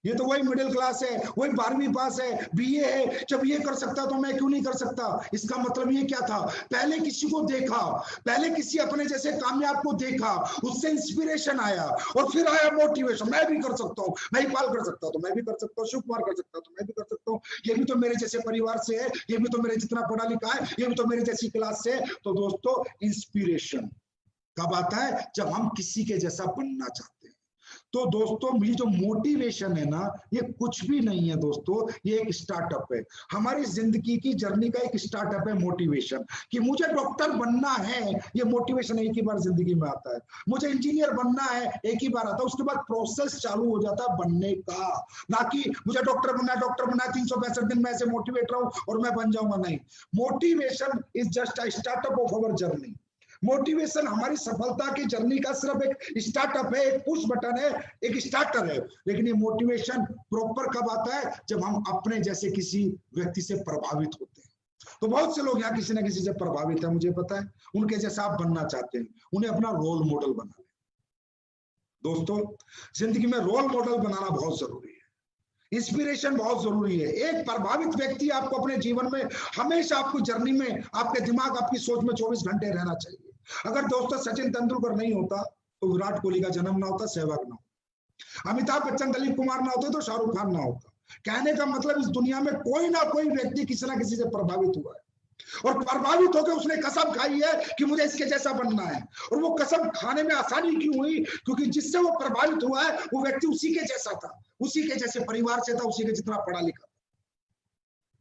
ये तो वही मिडिल क्लास है, वही 12वीं पास है, बीए है, जब ये कर सकता तो मैं क्यों नहीं कर सकता। इसका मतलब ये क्या था, पहले किसी को देखा, पहले किसी अपने जैसे कामयाब को देखा, उससे इंस्पिरेशन आया और फिर आया मोटिवेशन, मैं भी कर सकता हूँ, महिपाल कर सकता हूँ तो मैं भी कर सकता हूँ, शिव कुमार कर सकता हूँ तो मैं भी कर सकता हूँ, ये भी तो मेरे जैसे परिवार से है, ये भी तो मेरे जितना पढ़ा लिखा है, ये भी तो मेरे जैसी क्लास से है। तो दोस्तों इंस्पिरेशन कब आता है, जब हम किसी के जैसा बनना चाहते हैं। तो दोस्तों ये जो मोटिवेशन है ना, ये कुछ भी नहीं है दोस्तों, ये एक स्टार्टअप है, हमारी जिंदगी की जर्नी का एक स्टार्टअप है मोटिवेशन। कि मुझे डॉक्टर बनना है, ये मोटिवेशन एक ही बार जिंदगी में आता है। मुझे इंजीनियर बनना है, एक ही बार आता है, उसके बाद प्रोसेस चालू हो जाता है बनने का। ना कि मुझे डॉक्टर बनना है, डॉक्टर बनना है, 365 दिन में ऐसे मोटिवेट रहूं और मैं बन जाऊंगा, नहीं। Motivation is just a startup of our journey. Motivation हमारी सफलता की जर्नी का सिर्फ एक स्टार्टअप है, एक पुश बटन है, एक स्टार्टर है। लेकिन ये मोटिवेशन प्रॉपर कब आता है, जब हम अपने जैसे किसी व्यक्ति से प्रभावित होते हैं। तो बहुत से लोग यहाँ किसी ना किसी से प्रभावित है, मुझे पता है, उनके जैसा आप बनना चाहते हैं, उन्हें अपना रोल मॉडल बना लें। दोस्तों जिंदगी में रोल मॉडल बनाना बहुत जरूरी है, इंस्पिरेशन बहुत जरूरी है। एक प्रभावित व्यक्ति आपको अपने जीवन में हमेशा, आपकी जर्नी में, आपके दिमाग, आपकी सोच में 24 घंटे रहना चाहिए। अगर दोस्तों सचिन तेंदुलकर नहीं होता तो विराट कोहली का जन्म ना होता, सहवाग ना होता, अमिताभ बच्चन, दिलीप कुमार ना होते तो शाहरुख खान ना होता। कहने का मतलब इस दुनिया में कोई ना कोई व्यक्ति किसी ना किसी से प्रभावित हुआ है, और प्रभावित होकर उसने कसम खाई है कि मुझे इसके जैसा बनना है। और वो कसम खाने में आसानी क्यों हुई, क्योंकि जिससे वो प्रभावित हुआ है वो व्यक्ति उसी के जैसा था, उसी के जैसे परिवार से था, उसी के जितना पढ़ा लिखा।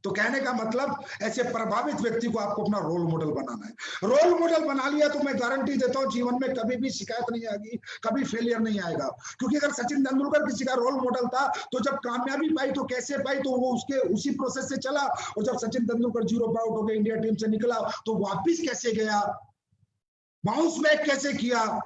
तो कहने का मतलब ऐसे प्रभावित व्यक्ति को आपको अपना रोल मॉडल बनाना है। रोल मॉडल बना लिया तो मैं गारंटी देता हूं जीवन में कभी भी शिकायत नहीं आएगी, कभी फेलियर नहीं आएगा। क्योंकि अगर सचिन तेंदुलकर किसी का रोल मॉडल था तो जब कामयाबी पाई तो कैसे पाई, तो वो उसके उसी प्रोसेस से चला। और जब सचिन तेंदुलकर 0 पे आउट हो गया, इंडिया टीम से निकला, तो वापिस कैसे गया, बाउंस बैक कैसे किया,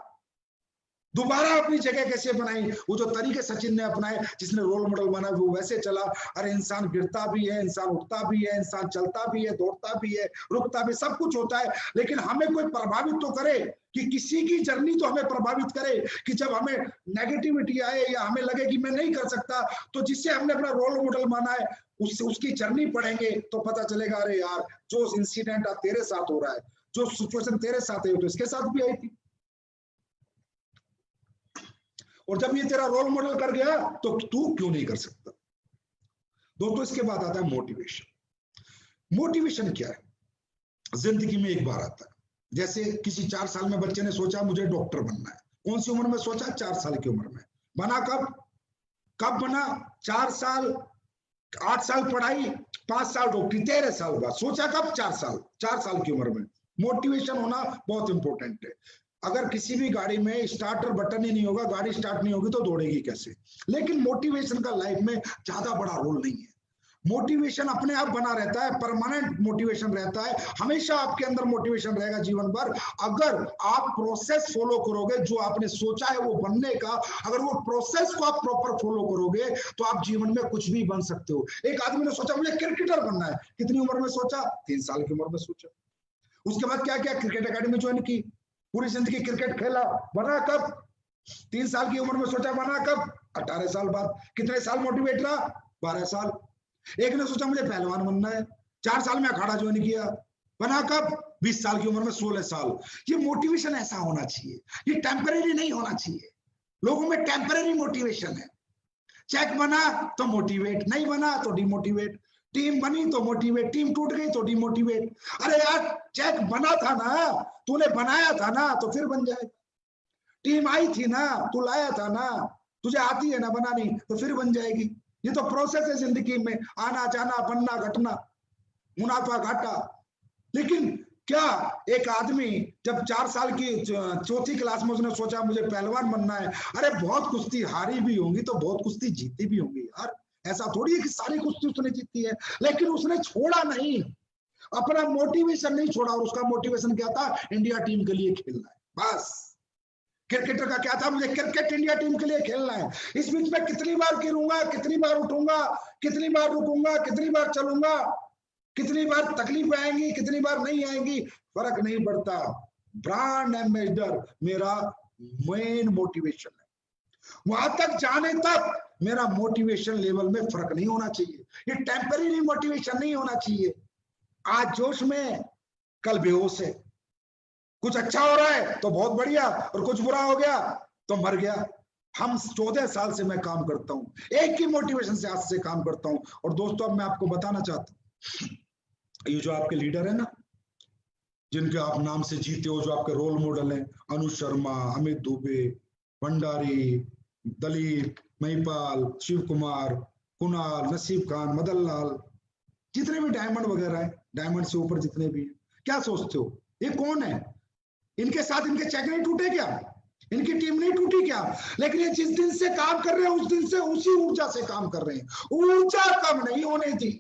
दोबारा अपनी जगह कैसे बनाई। वो जो तरीके सचिन ने अपनाए, जिसने रोल मॉडल बना, वो वैसे चला। अरे इंसान गिरता भी है, इंसान उठता भी है, इंसान चलता भी है, दौड़ता भी है, रुकता भी, सब कुछ होता है। लेकिन हमें कोई प्रभावित तो करे, कि किसी की जर्नी तो हमें प्रभावित करे, कि जब हमें नेगेटिविटी आए या हमें लगे कि मैं नहीं कर सकता, तो जिससे हमने अपना रोल मॉडल माना है उससे उसकी जर्नी पढ़ेंगे तो पता चलेगा, अरे यार जो इंसिडेंट तेरे साथ हो रहा है, जो सिचुएशन तेरे साथ है, तो इसके साथ भी आई थी। और जब ये तेरा रोल मॉडल कर गया तो तू क्यों नहीं कर सकता। दोस्तों इसके बाद आता है मोटिवेशन। मोटिवेशन क्या है, जिंदगी में एक बार आता है। जैसे किसी 4 साल में बच्चे ने सोचा मुझे डॉक्टर बनना है, कौन सी उम्र में सोचा, 4 साल की उम्र में। बना कब बना, 4 साल, 8 साल पढ़ाई, 5 साल डॉक्टरी, 13 साल बाद सोचा कब, 4 साल की उम्र में। मोटिवेशन होना बहुत इंपॉर्टेंट है। अगर किसी भी गाड़ी में स्टार्टर बटन ही नहीं होगा, गाड़ी स्टार्ट नहीं होगी तो दौड़ेगी कैसे। लेकिन मोटिवेशन का लाइफ में ज्यादा बड़ा रोल नहीं है। मोटिवेशन अपने आप बना रहता है, परमानेंट मोटिवेशन रहता है, हमेशा आपके अंदर मोटिवेशन रहेगा जीवन भर। अगर आप प्रोसेस फॉलो करोगे जो आपने सोचा है वो बनने का, अगर वो प्रोसेस को आप प्रॉपर फॉलो करोगे तो आप जीवन में कुछ भी बन सकते हो। एक आदमी ने सोचा मुझे क्रिकेटर बनना है, कितनी उम्र में सोचा, 3 साल की उम्र में सोचा। उसके बाद क्या किया, क्रिकेट अकेडमी ज्वाइन की, पूरी जिंदगी क्रिकेट खेला। बना कब, 3 साल की उम्र में सोचा, बना कब, 18 साल बाद। कितने साल मोटिवेट रहा, 12 साल। एक ने सोचा मुझे पहलवान बनना है, 4 साल में अखाड़ा ज्वाइन किया। बना कब, 20 साल की उम्र में, 16 साल। ये मोटिवेशन ऐसा होना चाहिए, ये टेम्परेरी नहीं होना चाहिए। लोगों में टेम्परेरी मोटिवेशन है, चेक बना तो मोटिवेट, नहीं बना तो डिमोटिवेट, टीम बनी तो मोटिवेट, टीम टूट गई तो डिमोटिवेट। अरे यार चेक बना था ना, तूने बनाया था ना, तो फिर बन जाएगा। टीम आई थी ना, तू लाया था ना, तुझे आती है ना बनानी, तो फिर बन जाएगी। ये तो प्रोसेस है जिंदगी में, आना जाना, बनना घटना, मुनाफा घाटा। लेकिन क्या एक आदमी जब 4 साल की 4थी क्लास में उसने सोचा मुझे पहलवान बनना है, अरे बहुत कुश्ती हारी भी होंगी तो बहुत कुश्ती जीती भी होंगी यार, ऐसा थोड़ी है कि सारी कुश्ती उसने जीती है। लेकिन उसने छोड़ा नहीं, अपना मोटिवेशन नहीं छोड़ा। और उसका मोटिवेशन क्या था, इंडिया टीम के लिए खेलना है, बस। क्रिकेटर का क्या था, मुझे क्रिकेट इंडिया टीम के लिए खेलना है। इस बीच में कितनी बार गिरूंगा, कितनी बार उठूंगा, कितनी बार रुकूंगा, कितनी बार चलूंगा, कितनी बार तकलीफ आएंगी, कितनी बार नहीं आएंगी, फर्क नहीं पड़ता। ब्रांड एम्बेसडर मेरा मेन मोटिवेशन है। वहां तक जाने तक मेरा मोटिवेशन लेवल में फर्क नहीं होना चाहिए। ये टेम्पररी मोटिवेशन नहीं होना चाहिए। आज जोश में, कल बेहोश है। कुछ अच्छा हो रहा है तो बहुत बढ़िया, और कुछ बुरा हो गया तो मर गया। हम 14 साल से मैं काम करता हूं, एक ही मोटिवेशन से आज से काम करता हूं। और दोस्तों, अब मैं आपको बताना चाहता हूं, ये जो आपके लीडर है ना, जिनके आप नाम से जीते हो, जो आपके रोल मॉडल हैं, अनु शर्मा, अमित दुबे, भंडारी, दलीप, महिपाल, शिव कुमार, कुणाल, नसीब खान, मदन लाल, जितने भी डायमंड वगैरह है, डायमंड से ऊपर जितने भी हैं, क्या सोचते हो ये कौन है? इनके साथ इनके चेक नहीं टूटे क्या? इनकी टीम नहीं टूटी क्या? लेकिन ये जिस दिन से काम कर रहे हैं उस दिन से उसी ऊर्जा से काम कर रहे हैं। ऊर्जा कम नहीं होने दी।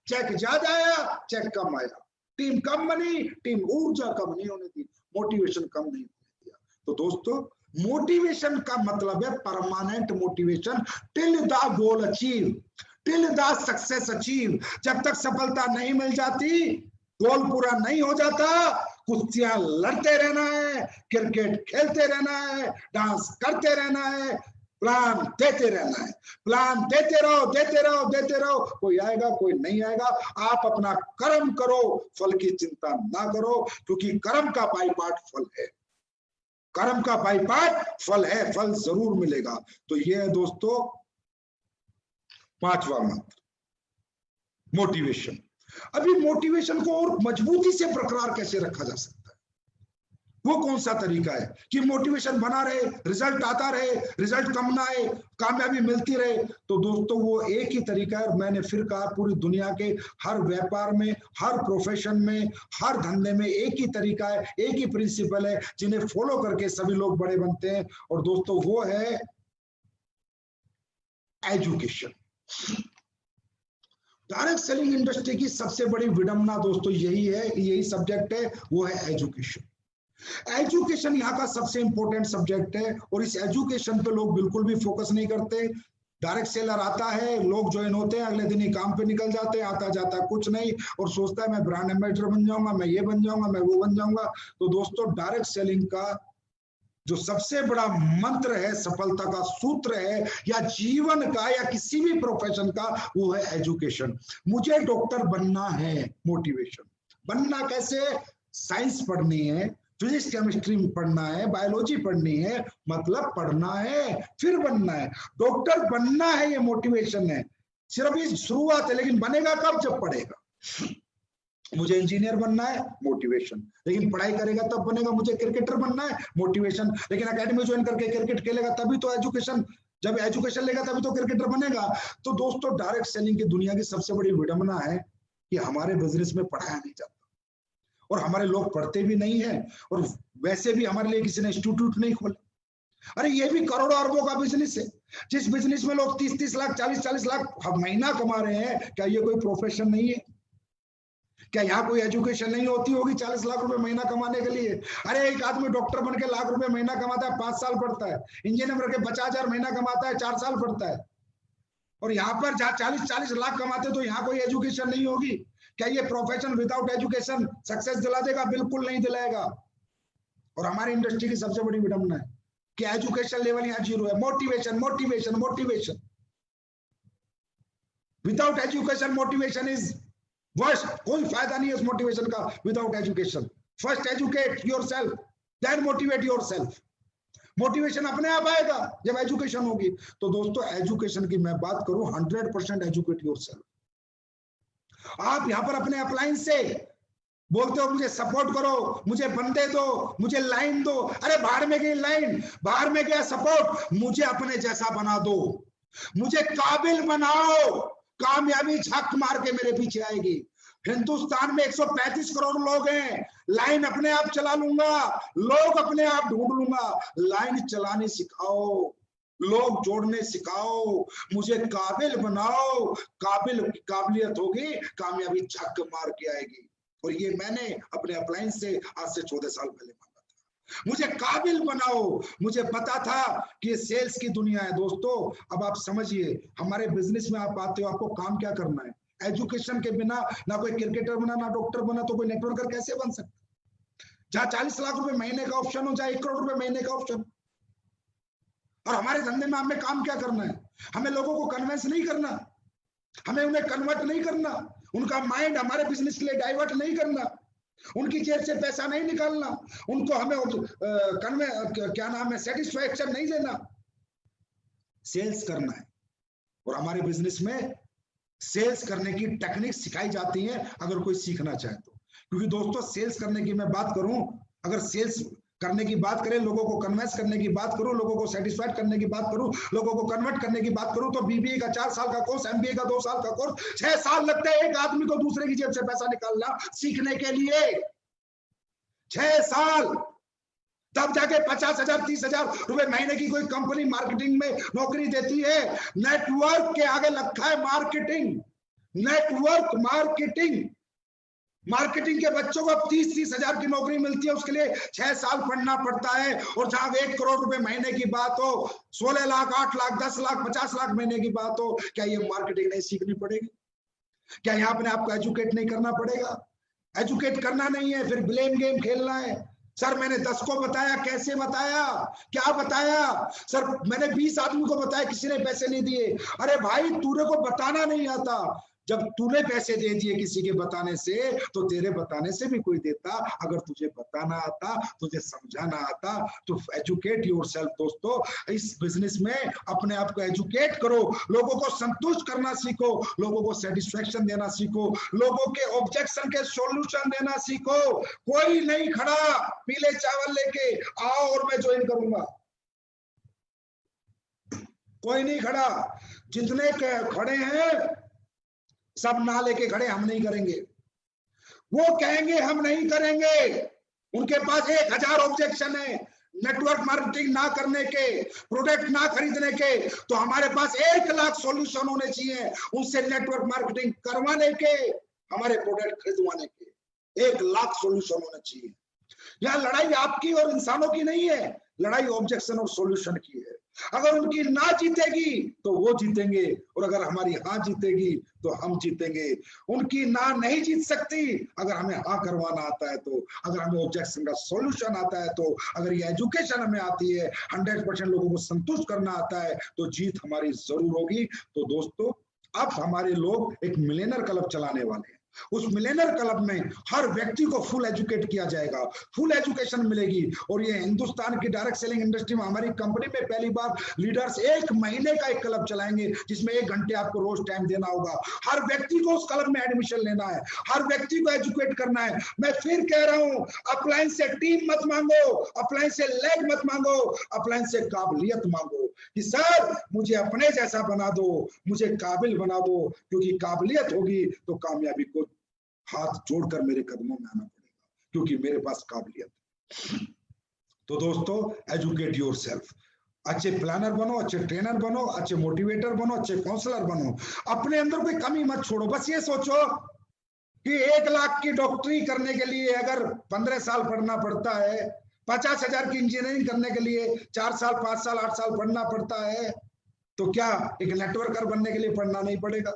चेक ज्यादा आया, चेक कम आया, टीम कम बनी, टीम ऊर्जा कम नहीं होने दी, मोटिवेशन कम नहीं होने दिया। तो दोस्तों, मोटिवेशन का मतलब है permanent motivation till the goal achieve, till the success achieve. जब तक सफलता नहीं मिल जाती, गोल पूरा नहीं हो जाता, कुश्तियां लड़ते रहना है, क्रिकेट खेलते रहना है, डांस करते रहना है, प्लान देते रहना है। प्लान देते रहो, देते रहो, देते रहो, कोई आएगा कोई नहीं आएगा। आप अपना कर्म करो, फल की चिंता ना करो, क्योंकि कर्म का बाई पार्ट फल है। कर्म का बाई पार्ट फल है, फल जरूर मिलेगा। तो ये है दोस्तों 5वां मंत्र, मोटिवेशन। अभी मोटिवेशन को और मजबूती से बरकरार कैसे रखा जा सकता है, वो कौन सा तरीका है कि मोटिवेशन बना रहे, रिजल्ट आता रहे, रिजल्ट कम ना आए, कामयाबी मिलती रहे? तो दोस्तों, वो एक ही तरीका है। और मैंने फिर कहा, पूरी दुनिया के हर व्यापार में, हर प्रोफेशन में, हर धंधे में एक ही तरीका है, एक ही प्रिंसिपल है, जिन्हें फॉलो करके सभी लोग बड़े बनते हैं। और दोस्तों, वो है एजुकेशन। डायरेक्ट सेलिंग इंडस्ट्री की सबसे बड़ी विडंबना दोस्तों यही है, यही सब्जेक्ट है, वो है एजुकेशन। एजुकेशन यहाँ का सबसे इंपॉर्टेंट सब्जेक्ट है, और इस एजुकेशन पे लोग बिल्कुल भी फोकस नहीं करते। डायरेक्ट सेलर आता है, लोग ज्वाइन होते हैं, अगले दिन ही काम पे निकल जाते हैं, आता जाता कुछ नहीं, और सोचता है मैं ब्रांड एम्बेसडर बन जाऊंगा, मैं ये बन जाऊंगा, मैं वो बन जाऊंगा। तो दोस्तों, डायरेक्ट सेलिंग का जो सबसे बड़ा मंत्र है, सफलता का सूत्र है, या जीवन का या किसी भी प्रोफेशन का, वो है एजुकेशन। मुझे डॉक्टर बनना है, मोटिवेशन। बनना कैसे? साइंस पढ़नी है, फिजिक्स केमिस्ट्री पढ़ना है, बायोलॉजी पढ़नी है, मतलब पढ़ना है फिर बनना है। डॉक्टर बनना है, ये मोटिवेशन है। सिर्फ ये शुरुआत है, लेकिन बनेगा कब? जब पढ़ेगा। मुझे इंजीनियर बनना है, मोटिवेशन, लेकिन पढ़ाई करेगा तब बनेगा। मुझे क्रिकेटर बनना है, मोटिवेशन, लेकिन एकेडमी ज्वाइन करके क्रिकेट खेलेगा तभी तो एजुकेशन, जब एजुकेशन लेगा तभी तो क्रिकेटर बनेगा। तो दोस्तों, डायरेक्ट सेलिंग की दुनिया की सबसे बड़ी विडंबना है कि हमारे बिजनेस में पढ़ाया नहीं जाता, और हमारे लोग पढ़ते भी नहीं है, और वैसे भी हमारे लिए किसी ने इंस्टीट्यूट नहीं खोला। अरे ये भी करोड़ों अरबों का बिजनेस है। जिस बिजनेस में लोग 30-30 लाख, 40-40 लाख महीना कमा रहे हैं, क्या ये कोई प्रोफेशन नहीं है? क्या यहाँ कोई एजुकेशन नहीं होती होगी 40 लाख रुपए महीना कमाने के लिए? अरे एक आदमी डॉक्टर बन के लाख रुपए महीना कमाता है, 5 साल पढ़ता है। इंजीनियर बन के 50,000 महीना कमाता है, 4 साल पढ़ता है। और यहाँ पर जहाँ 40-40 लाख कमाते, तो यहाँ कोई एजुकेशन नहीं होगी। क्या ये प्रोफेशन विदाउट एजुकेशन सक्सेस दिला देगा? बिल्कुल नहीं दिलाएगा। और हमारी इंडस्ट्री की सबसे बड़ी विडंबना है कि एजुकेशन लेवल यहाँ 0 है। Motivation, motivation, motivation, without education motivation is worst. कोई फायदा नहीं है उस मोटिवेशन का without education. First educate yourself, then motivate yourself. Motivation अपने आप आएगा जब एजुकेशन होगी। तो दोस्तों, एजुकेशन की मैं बात करूं, 100% एजुकेट योरसेल्फ। आप यहां पर अपने अपलाइन से बोलते हो मुझे सपोर्ट करो, मुझे बंदे दो, मुझे लाइन दो। अरे बाहर में गई लाइन, बाहर में गया सपोर्ट, मुझे अपने जैसा बना दो, मुझे काबिल बनाओ। कामयाबी झक मार के मेरे पीछे आएगी। हिंदुस्तान में 135 करोड़ लोग हैं, लाइन अपने आप चला लूंगा, लोग अपने आप ढूंढ लूंगा। लाइन चलाने सिखाओ, लोग जोड़ने सिखाओ, मुझे काबिल बनाओ। काबिलियत होगी, कामयाबी झक मार के आएगी। और ये मैंने अपने अपलाइन से आज से 14 साल पहले मांगा था। मुझे काबिल बनाओ। मुझे पता था कि ये सेल्स की दुनिया है। दोस्तों, अब आप समझिए, हमारे बिजनेस में आप आते हो, आपको काम क्या करना है? एजुकेशन के बिना ना कोई क्रिकेटर बना, ना डॉक्टर बना, तो कोई नेटवर्कर कैसे बन सकता? जहां 40 लाख रुपए महीने का ऑप्शन हो, जहां 1 करोड़ रुपए महीने का ऑप्शन। और हमारे धंधे में हमें काम क्या करना है? हमें लोगों को कन्विंस नहीं करना, हमें उन्हें कन्वर्ट नहीं करना, उनका माइंड हमारे बिजनेस के लिए डाइवर्ट नहीं करना, उनकी जेब से पैसा नहीं निकालना, उनको हमें क्या नाम है, सेटिस्फैक्शन नहीं देना, सेल्स करना है। और हमारे बिजनेस में सेल्स करने की टेक्निक सिखाई जाती है अगर कोई सीखना चाहे तो। क्योंकि दोस्तों सेल्स करने की मैं बात करूं, अगर सेल्स करने की बात करें, लोगों को कन्विंस करने की बात करूं, लोगों को सेटिस्फाइड करने की बात करूं, लोगों को कन्वर्ट करने की बात करूं, तो बीबीए का 4 साल का कोर्स, एमबीए का 2 साल का कोर्स, 6 साल लगते हैं एक आदमी को दूसरे की जेब से पैसा निकालना सीखने के लिए। 6 साल, तब जाके 50,000 30,000 रुपए महीने की कोई कंपनी मार्केटिंग में नौकरी देती है। नेटवर्क के आगे रखा है मार्केटिंग, नेटवर्क मार्केटिंग। मार्केटिंग के बच्चों को 30,000 की नौकरी मिलती है, उसके लिए 6 साल पढ़ना पड़ता है। और जहां 1 करोड़ रुपए महीने की बात हो, 16 लाख 8 लाख 10 लाख 50 लाख महीने की बात हो, क्या ये मार्केटिंग नहीं सीखनी पड़ेगी? क्या यहाँ अपने आपको एजुकेट नहीं करना पड़ेगा? एजुकेट करना नहीं है, फिर ब्लेम गेम खेलना है। सर मैंने 10 को बताया, कैसे बताया, क्या बताया? सर मैंने 20 आदमी को बताया, किसी ने पैसे नहीं दिए। अरे भाई तूने को बताना नहीं आता। जब तूने पैसे दे दिए किसी के बताने से, तो तेरे बताने से भी कोई देता। अगर तुझे बताना आता, तुझे समझाना आता, तो एजुकेट योरसेल्फ। दोस्तों इस बिजनेस में अपने आप को एजुकेट करो, लोगों को संतुष्ट करना सीखो, लोगों को सेटिस्फेक्शन देना सीखो, लोगों के ऑब्जेक्शन के सॉल्यूशन देना सीखो। कोई नहीं खड़ा पीले चावल लेके आओ और मैं ज्वाइन करूंगा, कोई नहीं खड़ा। जितने खड़े हैं सब ना लेके खड़े, हम नहीं करेंगे। वो कहेंगे हम नहीं करेंगे, उनके पास 1000 ऑब्जेक्शन है नेटवर्क मार्केटिंग ना करने के, प्रोडक्ट ना खरीदने के। तो हमारे पास 1 लाख सॉल्यूशन होने चाहिए उनसे नेटवर्क मार्केटिंग करवाने के, हमारे प्रोडक्ट खरीदवाने के। 1 लाख सॉल्यूशन होने चाहिए। यह लड़ाई आपकी और इंसानों की नहीं है, लड़ाई ऑब्जेक्शन और सॉल्यूशन की है। अगर उनकी ना जीतेगी तो वो जीतेंगे, और अगर हमारी हाँ जीतेगी तो हम जीतेंगे। उनकी ना नहीं जीत सकती अगर हमें हाँ करवाना आता है तो, अगर हमें ऑब्जेक्शन का सॉल्यूशन आता है तो, अगर ये एजुकेशन हमें आती है, 100% लोगों को संतुष्ट करना आता है, तो जीत हमारी जरूर होगी। तो दोस्तों अब हमारे लोग एक मिलियनर क्लब चलाने वाले हैं। उस मिलियनर क्लब में हर व्यक्ति को फुल एजुकेट किया जाएगा, फुल एजुकेशन मिलेगी। और ये हिंदुस्तान की डायरेक्ट सेलिंग इंडस्ट्री में हमारी कंपनी में पहली बार लीडर्स 1 महीने का एक क्लब चलाएंगे, जिसमें 1 घंटे आपको रोज टाइम देना होगा। हर व्यक्ति को उस क्लब में एडमिशन लेना है, हर व्यक्ति को एजुकेट करना है। मैं फिर कह रहा हूं, अपलाइन से टीम मत मांगो, अपलाइन से लेग मत मांगो, अपलाइन से काबिलियत मांगो कि सर मुझे अपने जैसा बना दो, मुझे काबिल बना दो। क्योंकि काबिलियत होगी तो कामयाबी को हाथ जोड़कर मेरे कदमों में आना पड़ेगा, क्योंकि मेरे पास काबिलियत है। तो दोस्तों एजुकेट योरसेल्फ, अच्छे प्लानर बनो, अच्छे ट्रेनर बनो, अच्छे मोटिवेटर बनो, अच्छे काउंसलर बनो। अपने अंदर कोई कमी मत छोड़ो। बस ये सोचो कि 1 लाख की डॉक्टरी करने के लिए अगर 15 साल पढ़ना पड़ता है, 50,000 की इंजीनियरिंग करने के लिए 4 साल 5 साल 8 साल पढ़ना पड़ता है, तो क्या एक नेटवर्कर बनने के लिए पढ़ना नहीं पड़ेगा?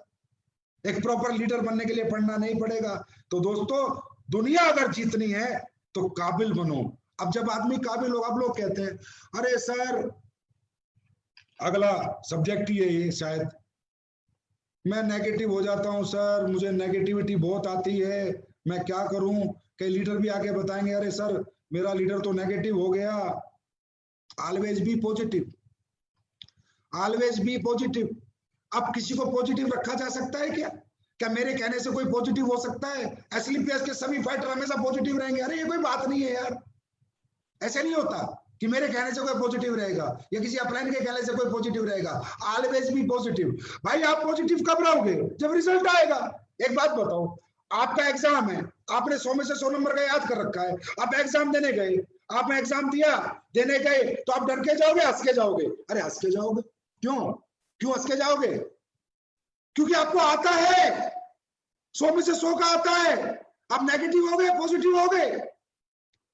एक प्रॉपर लीडर बनने के लिए पढ़ना नहीं पड़ेगा? तो दोस्तों दुनिया अगर जीतनी है तो काबिल बनो। अब जब आदमी काबिल हो, अब लोग कहते हैं अरे सर अगला सब्जेक्ट ही है ये, शायद मैं नेगेटिव हो जाता हूं सर, मुझे नेगेटिविटी बहुत आती है, मैं क्या करूं? कई लीडर भी आके बताएंगे अरे सर मेरा लीडर तो नेगेटिव हो गया। Always be positive, always be positive. अब किसी को पॉजिटिव रखा जा सकता है क्या? क्या मेरे कहने से कोई पॉजिटिव हो सकता है? एसलीपीएस के सभी फाइटर हमेशा पॉजिटिव रहेंगे? अरे ये कोई बात नहीं है यार, ऐसे नहीं होता कि मेरे कहने से कोई पॉजिटिव रहेगा या किसी अपलाइन के कहने से कोई पॉजिटिव रहेगा। Always be positive. भाई आप पॉजिटिव कब रहोगे? जब रिजल्ट आएगा। एक बात बताओ, आपका एग्जाम है, आपने 100 में से 100 नंबर का याद कर रखा है, आप एग्जाम देने गए, आपने एग्जाम दिया, देने गए तो आप डर के जाओगे, हंस के जाओगे? अरे हंस के जाओगे। क्यों क्यों हंस के जाओगे? क्योंकि आपको आता है, 100 में से 100 का आता है। आप नेगेटिव हो गए, पॉजिटिव हो गए?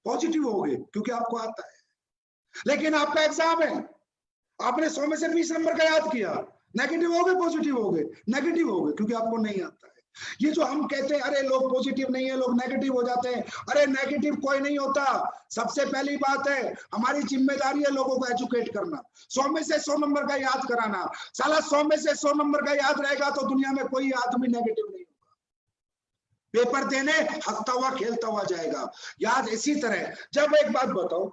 पॉजिटिव हो गए क्योंकि आपको आता है। लेकिन आपका एग्जाम है, आपने 100 में से 20 नंबर का याद किया, नेगेटिव हो गए, पॉजिटिव हो गए? नेगेटिव हो गए क्योंकि आपको नहीं आता है। ये जो हम कहते हैं अरे लोग पॉजिटिव नहीं है, लोग नेगेटिव हो जाते हैं, अरे नेगेटिव कोई नहीं होता। सबसे पहली बात है हमारी जिम्मेदारी है लोगों को एजुकेट करना, 100 में से 100 नंबर का याद कराना। साला 100 में से 100 नंबर का याद रहेगा तो दुनिया में कोई आदमी नेगेटिव नहीं होगा, पेपर देने हंसता हुआ खेलता हुआ जाएगा। याद इसी तरह, जब एक बात बताओ,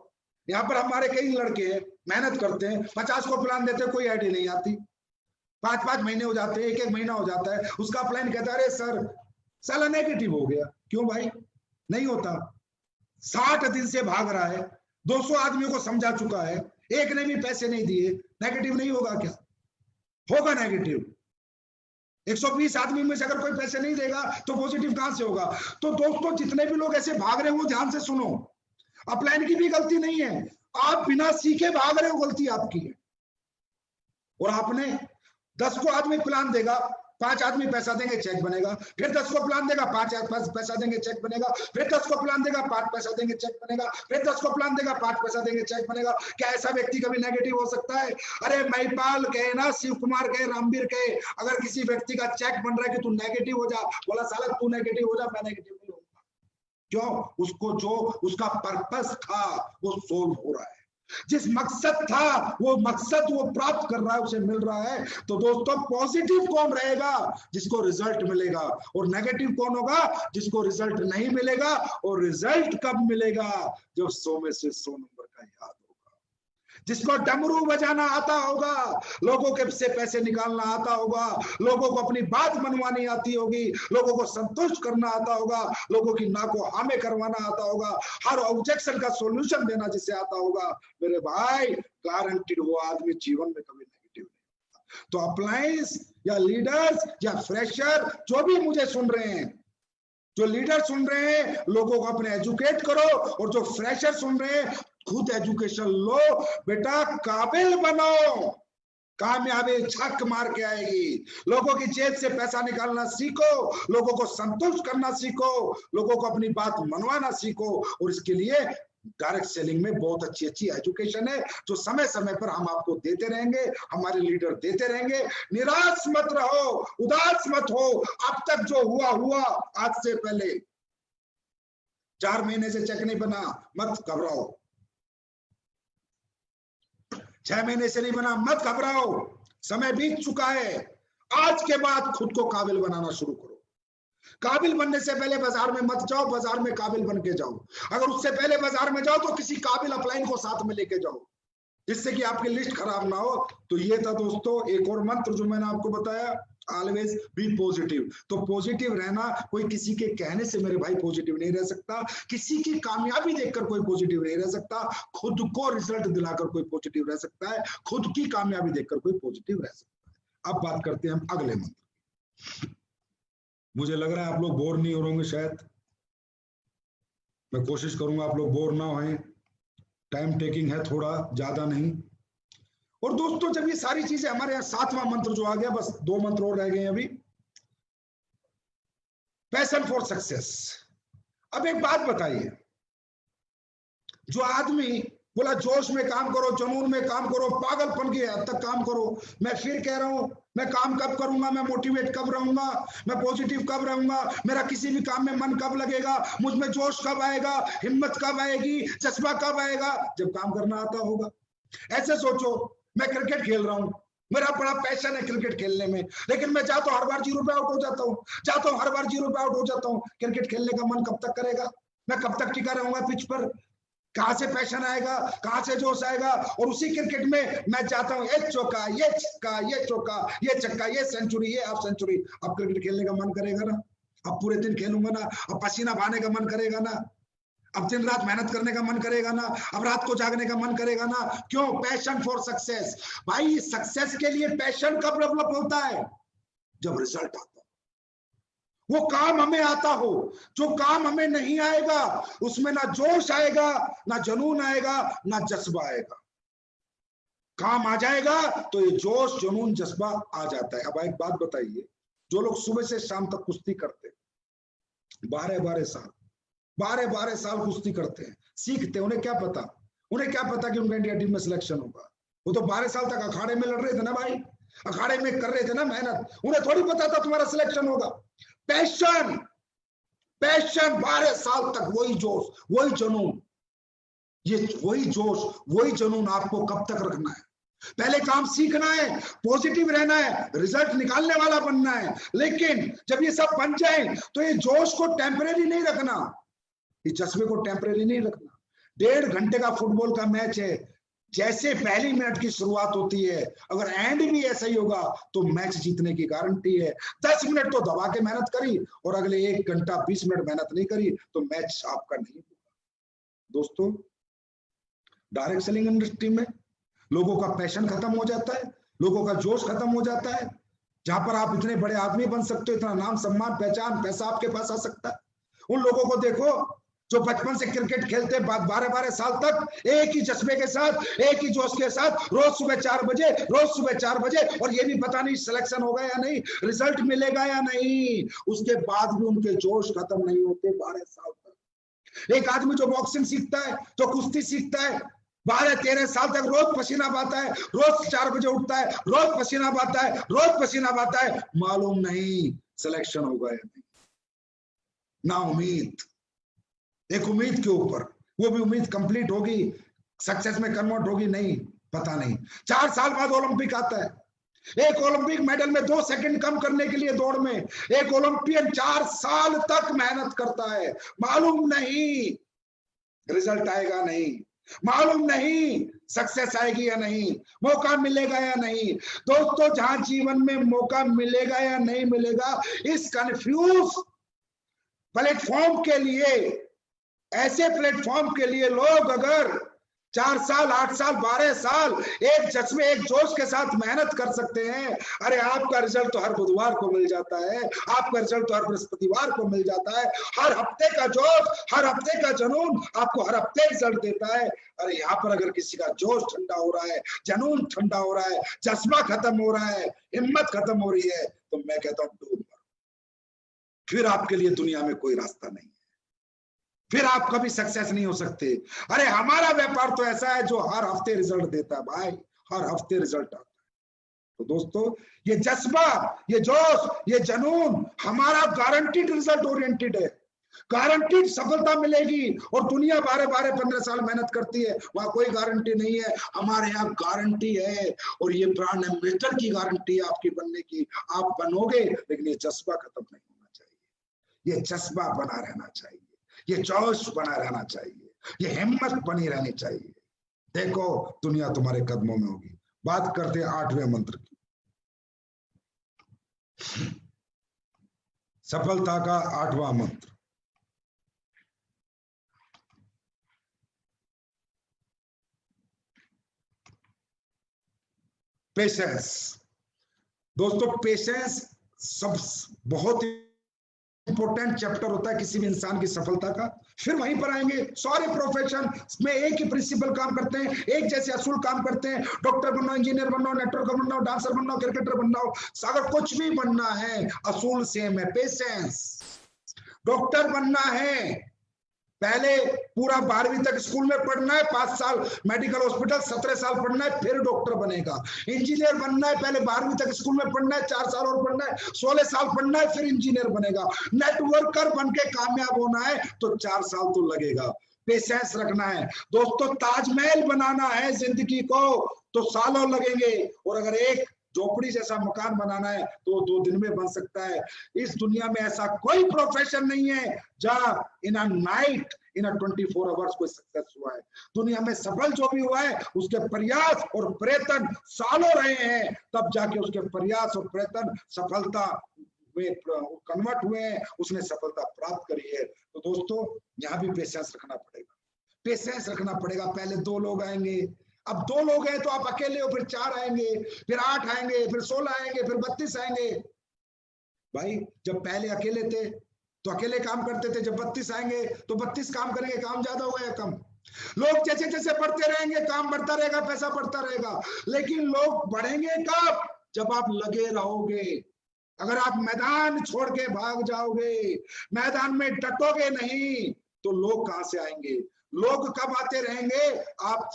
यहाँ पर हमारे कई लड़के मेहनत करते हैं, 50 को प्लान देते हैं, कोई आईडी नहीं आती, 5-5 महीने हो जाते हैं, 1-1 महीना हो जाता है, उसका प्लान कहता है अरे सर साला नेगेटिव हो गया। क्यों भाई? नहीं होता। 60 दिन से भाग रहा है, 200 आदमियों को समझा चुका है, एक ने भी पैसे नहीं दिए, नेगेटिव नहीं होगा क्या? होगा नेगेटिव। 120 आदमी में से अगर कोई पैसे नहीं देगा तो पॉजिटिव कहां से होगा? तो दोस्तों जितने भी लोग ऐसे भाग रहे हो ध्यान से सुनो, अपलाइन की भी गलती नहीं है, आप बिना सीखे भाग रहे हो, गलती आपकी है। और आपने 10 को आदमी प्लान देगा, 5 आदमी पैसा देंगे चेक बनेगा, फिर 10 को प्लान देगा 5 पैसा देंगे चेक बनेगा, फिर 10 को प्लान देगा 5 पैसा देंगे चेक बनेगा, फिर 10 को प्लान देगा 5 पैसा देंगे चेक बनेगा। क्या ऐसा व्यक्ति कभी नेगेटिव हो सकता है? अरे महिपाल कहे ना, शिव कुमार कहे, रामवीर कहे, अगर किसी व्यक्ति का चेक बन रहा है कि तू नेगेटिव हो जा, बोला साला तू नेगेटिव हो जा, मैं नेगेटिव नहीं होऊंगा। क्यों? उसको जो उसका पर्पस था वो सोल्व हो रहा है, जिस मकसद था वो मकसद वो प्राप्त कर रहा है, उसे मिल रहा है। तो दोस्तों पॉजिटिव कौन रहेगा? जिसको रिजल्ट मिलेगा। और नेगेटिव कौन होगा? जिसको रिजल्ट नहीं मिलेगा। और रिजल्ट कब मिलेगा? जब 100 में से 100 नंबर का याद होगा, जिसको डमरू बजाना आता होगा, लोगों के से पैसे निकालना आता होगा, लोगों को अपनी बात मनवानी आती होगी, लोगों को संतुष्ट करना आता होगा, लोगों की ना को हामे करवाना आता होगा, हर ऑब्जेक्शन का सॉल्यूशन देना जिसे आता होगा, मेरे भाई गारंटीड वो आदमी जीवन में कभी नेगेटिव नहीं होगा। तो अप्लायंस या लीडर्स या फ्रेशर जो भी मुझे सुन रहे हैं, जो लीडर सुन रहे हैं, लोगों को अपने एजुकेट करो, और जो फ्रेशर सुन रहे हैं खुद एजुकेशन लो, बेटा काबिल बनो, कामयाबी छक मार के आएगी। लोगों की जेब से पैसा निकालना सीखो, लोगों को संतुष्ट करना सीखो, लोगों को अपनी बात मनवाना सीखो। और इसके लिए डायरेक्ट सेलिंग में बहुत अच्छी अच्छी एजुकेशन है जो समय समय पर हम आपको देते रहेंगे, हमारे लीडर देते रहेंगे। निराश मत रहो, उदास मत हो, अब तक जो हुआ हुआ, आज से पहले 4 महीने से चेक नहीं बना, मत घबराओ, 6 महीने से नहीं बना, मत घबराओ, समय बीत चुका है। आज के बाद खुद को काबिल बनाना शुरू करो। काबिल बनने से पहले बाजार में मत जाओ, बाजार में काबिल बन के जाओ। अगर उससे पहले बाजार में जाओ तो किसी काबिल अपलाइन को साथ में लेके जाओ, जिससे कि आपकी लिस्ट खराब ना हो। तो ये था दोस्तों एक और मंत्र जो मैंने आपको बताया, ऑलवेज बी पॉजिटिव। तो पॉजिटिव रहना, कोई किसी के कहने से मेरे भाई पॉजिटिव नहीं रह सकता, किसी की कामयाबी देखकर कोई पॉजिटिव नहीं रह सकता, खुद को रिजल्ट दिलाकर कोई पॉजिटिव रह सकता है, खुद की कामयाबी देखकर कोई पॉजिटिव रह सकता है। अब बात करते हैं हम अगले मंत्र। मुझे लग रहा है आप लोग बोर नहीं हो रहे होंगे, शायद मैं कोशिश करूंगा आप लोग बोर ना हों, टाइम टेकिंग है थोड़ा, ज्यादा नहीं। और दोस्तों जब ये सारी चीजें हमारे यहाँ 7वां मंत्र जो आ गया, बस 2 मंत्र और रह गए अभी, पैशन फॉर सक्सेस। अब एक बात बताइए, जो आदमी बोला जोश में काम करो, जुनून में काम करो, पागलपन की हद तक काम करो, मैं फिर कह रहा हूं, मैं काम कब करूंगा, मैं मोटिवेट कब रहूंगा, मैं पॉजिटिव कब रहूंगा, मेरा किसी भी काम में मन कब लगेगा, मुझ में जोश कब आएगा, हिम्मत कब आएगी, जज्बा कब आएगा? जब काम करना आता होगा। ऐसे सोचो, मैं क्रिकेट खेल रहा हूं, मेरा बड़ा पैशन है क्रिकेट खेलने में, लेकिन मैं चाहता हूं हर बार 0 पे आउट हो जाता हूं, चाहता हूं हर बार 0 पे आउट हो जाता हूं। क्रिकेट खेलने का मन कब तक करेगा? मैं कब तक टिका रहूंगा पिच पर? कहां से पैशन आएगा, कहां से जोश आएगा? और उसी क्रिकेट में मैं चाहता हूं एक चौका, ये छक्का, ये चौका, ये छक्का, ये सेंचुरी, ये हाफ सेंचुरी। अब क्रिकेट खेलने का मन करेगा ना? अब पूरे दिन खेलूंगा ना? अब पसीना बहाने का मन करेगा ना? अब दिन रात मेहनत करने का मन करेगा ना? अब रात को जागने का मन करेगा ना? क्यों? Passion for success. भाई सक्सेस के लिए पैशन कब डेवलप होता है? जब रिजल्ट आता है, वो काम हमें आता हो। जो काम हमें नहीं आएगा उसमें ना जोश आएगा, ना जुनून आएगा, ना जज्बा आएगा। काम आ जाएगा तो ये जोश, जुनून, जज्बा आ जाता है। अब एक बात बताइए, जो लोग सुबह से शाम तक कुश्ती करते, 12 साल कुश्ती करते हैं, सीखते, उन्हें क्या पता कि उनका इंडिया टीम में सिलेक्शन होगा? वो तो 12 साल तक अखाड़े में लड़ रहे थे ना भाई, अखाड़े में कर रहे थे ना मेहनत, उन्हें थोड़ी पता था तुम्हारा सिलेक्शन होगा। पैशन, पैशन 12 साल तक वही जोश, वही जुनून, ये वही जोश, वही जुनून आपको कब तक रखना है? पहले काम सीखना है, पॉजिटिव रहना है, रिजल्ट निकालने वाला बनना है। लेकिन जब ये सब बन जाए तो ये जोश को टेम्परेरी नहीं रखना, इस जज्बे को टेम्परेरी नहीं रखना। 1.5 घंटे का फुटबॉल का मैच है, जैसे पहली मिनट की शुरुआत होती है, अगर एंड भी ऐसा ही होगा तो मैच जीतने की गारंटी है। 10 मिनट तो दबा के मेहनत करी और अगले 1 घंटा 20 मिनट मेहनत नहीं करी तो मैच आपका नहीं होगा। दोस्तों, डायरेक्ट सेलिंग इंडस्ट्री में लोगों का पैशन खत्म हो जाता है, लोगों का जोश खत्म हो जाता है। जहां पर आप इतने बड़े आदमी बन सकते हो, इतना नाम सम्मान पहचान पैसा आपके पास आ सकता है, उन लोगों को देखो जो बचपन से क्रिकेट खेलते 12-12 साल तक एक ही जज्बे के साथ, एक ही जोश के साथ, रोज सुबह 4 बजे, रोज सुबह 4 बजे, और ये भी पता नहीं सिलेक्शन होगा या नहीं, रिजल्ट मिलेगा या नहीं, उसके बाद भी उनके जोश खत्म नहीं होते 12 साल तक। एक आदमी जो बॉक्सिंग सीखता है, जो कुश्ती सीखता है, 12-13 साल तक रोज पसीना बहाता है, रोज 4 बजे उठता है, रोज पसीना बहाता है, रोज पसीना बहाता है, मालूम नहीं सिलेक्शन होगा या नहीं, ना उम्मीद, एक उम्मीद के ऊपर, वो भी उम्मीद कंप्लीट होगी, सक्सेस में कन्वर्ट होगी नहीं, पता नहीं। 4 साल बाद ओलंपिक आता है, एक ओलंपिक मेडल में 2 सेकंड कम करने के लिए दौड़ में एक ओलंपियन 4 साल तक मेहनत करता है, मालूम नहीं रिजल्ट आएगा नहीं, मालूम नहीं सक्सेस आएगी या नहीं, मौका मिलेगा या नहीं। दोस्तों, जहां जीवन में मौका मिलेगा या नहीं मिलेगा, इस कंफ्यूज प्लेटफॉर्म के लिए, ऐसे प्लेटफॉर्म के लिए लोग अगर 4 साल 8 साल 12 साल एक जज्बे एक जोश के साथ मेहनत कर सकते हैं, अरे आपका रिजल्ट तो हर बुधवार को मिल जाता है, आपका रिजल्ट तो हर बृहस्पतिवार को मिल जाता है। हर हफ्ते का जोश, हर हफ्ते का जुनून आपको हर हफ्ते रिजल्ट देता है। अरे यहाँ पर अगर किसी का जोश ठंडा हो रहा है, जुनून ठंडा हो रहा है, जज्बा खत्म हो रहा है, हिम्मत खत्म हो रही है, तो मैं कहता हूँ डूब मरो, फिर आपके लिए दुनिया में कोई रास्ता नहीं, फिर आप कभी सक्सेस नहीं हो सकते। अरे हमारा व्यापार तो ऐसा है जो हर हफ्ते रिजल्ट देता है भाई, हर हफ्ते रिजल्ट आता है। तो दोस्तों, ये जज्बा, ये जोश, ये जुनून हमारा गारंटीड रिजल्ट ओरिएंटेड है, गारंटीड सफलता मिलेगी। और दुनिया 12-12-15 साल मेहनत करती है, वहां कोई गारंटी नहीं है, हमारे यहाँ गारंटी है, और ये ब्रांड एम्बेसडर की गारंटी है आपकी बनने की, आप बनोगे। लेकिन ये जज्बा खत्म नहीं होना चाहिए, ये जज्बा बना रहना चाहिए, ये जोश बना रहना चाहिए, ये हिम्मत बनी रहनी चाहिए। देखो दुनिया तुम्हारे कदमों में होगी। बात करते हैं 8वें मंत्र की, सफलता का 8वां मंत्र, पेशेंस। दोस्तों, पेशेंस सब बहुत इंपॉर्टेंट चैप्टर होता है किसी भी इंसान की सफलता का। फिर वहीं पर आएंगे, सारे प्रोफेशन में एक ही प्रिंसिपल काम करते हैं, एक जैसे असूल काम करते हैं। डॉक्टर बनना, इंजीनियर बनना, नेटवर्कर बनना, डांसर बनना, क्रिकेटर बनना, अगर कुछ भी बनना है असूल सेम है, पेशेंस। डॉक्टर बनना है, पहले पूरा 12वीं तक स्कूल में पढ़ना है, 5 साल मेडिकल हॉस्पिटल, 17 साल पढ़ना है, फिर डॉक्टर बनेगा। इंजीनियर बनना है, पहले 12वीं तक स्कूल में पढ़ना है, 4 साल और पढ़ना है, 16 साल पढ़ना है, फिर इंजीनियर बनेगा। नेटवर्कर बन के कामयाब होना है तो 4 साल तो लगेगा। पेशेंस रखना है दोस्तों। ताजमहल बनाना है जिंदगी को तो सालों लगेंगे, और अगर एक झोपड़ी जैसा मकान बनाना है तो 2 दिन में बन सकता है। इस दुनिया में ऐसा कोई प्रोफेशन नहीं है जहां इन अ नाइट, इन 24 आवर्स कोई सक्सेस हुआ है। दुनिया में सफल जो भी हुआ है उसके प्रयास और प्रयत्न सालों रहे हैं, तब जाके उसके प्रयास और प्रयत्न सफलता में कन्वर्ट हुए हैं, उसने सफलता प्राप्त करी है। तो दोस्तों, यहाँ भी पेशेंस रखना पड़ेगा, पेशेंस रखना पड़ेगा। पहले 2 लोग आएंगे, अब 2 लोग हैं तो आप अकेले हो, फिर 4 आएंगे, फिर 8 आएंगे, फिर 16 आएंगे, फिर 32 आएंगे। भाई जब पहले अकेले थे तो अकेले काम करते थे, जब 32 आएंगे तो 32 काम करेंगे, काम ज्यादा होगा या कम? लोग जैसे जैसे बढ़ते रहेंगे काम बढ़ता रहेगा, पैसा बढ़ता रहेगा, लेकिन लोग बढ़ेंगे कब? जब आप लगे रहोगे। अगर आप मैदान छोड़ के भाग जाओगे, मैदान में डटोगे नहीं, तो लोग कहां से आएंगे? लोग कब आते रहेंगे, आप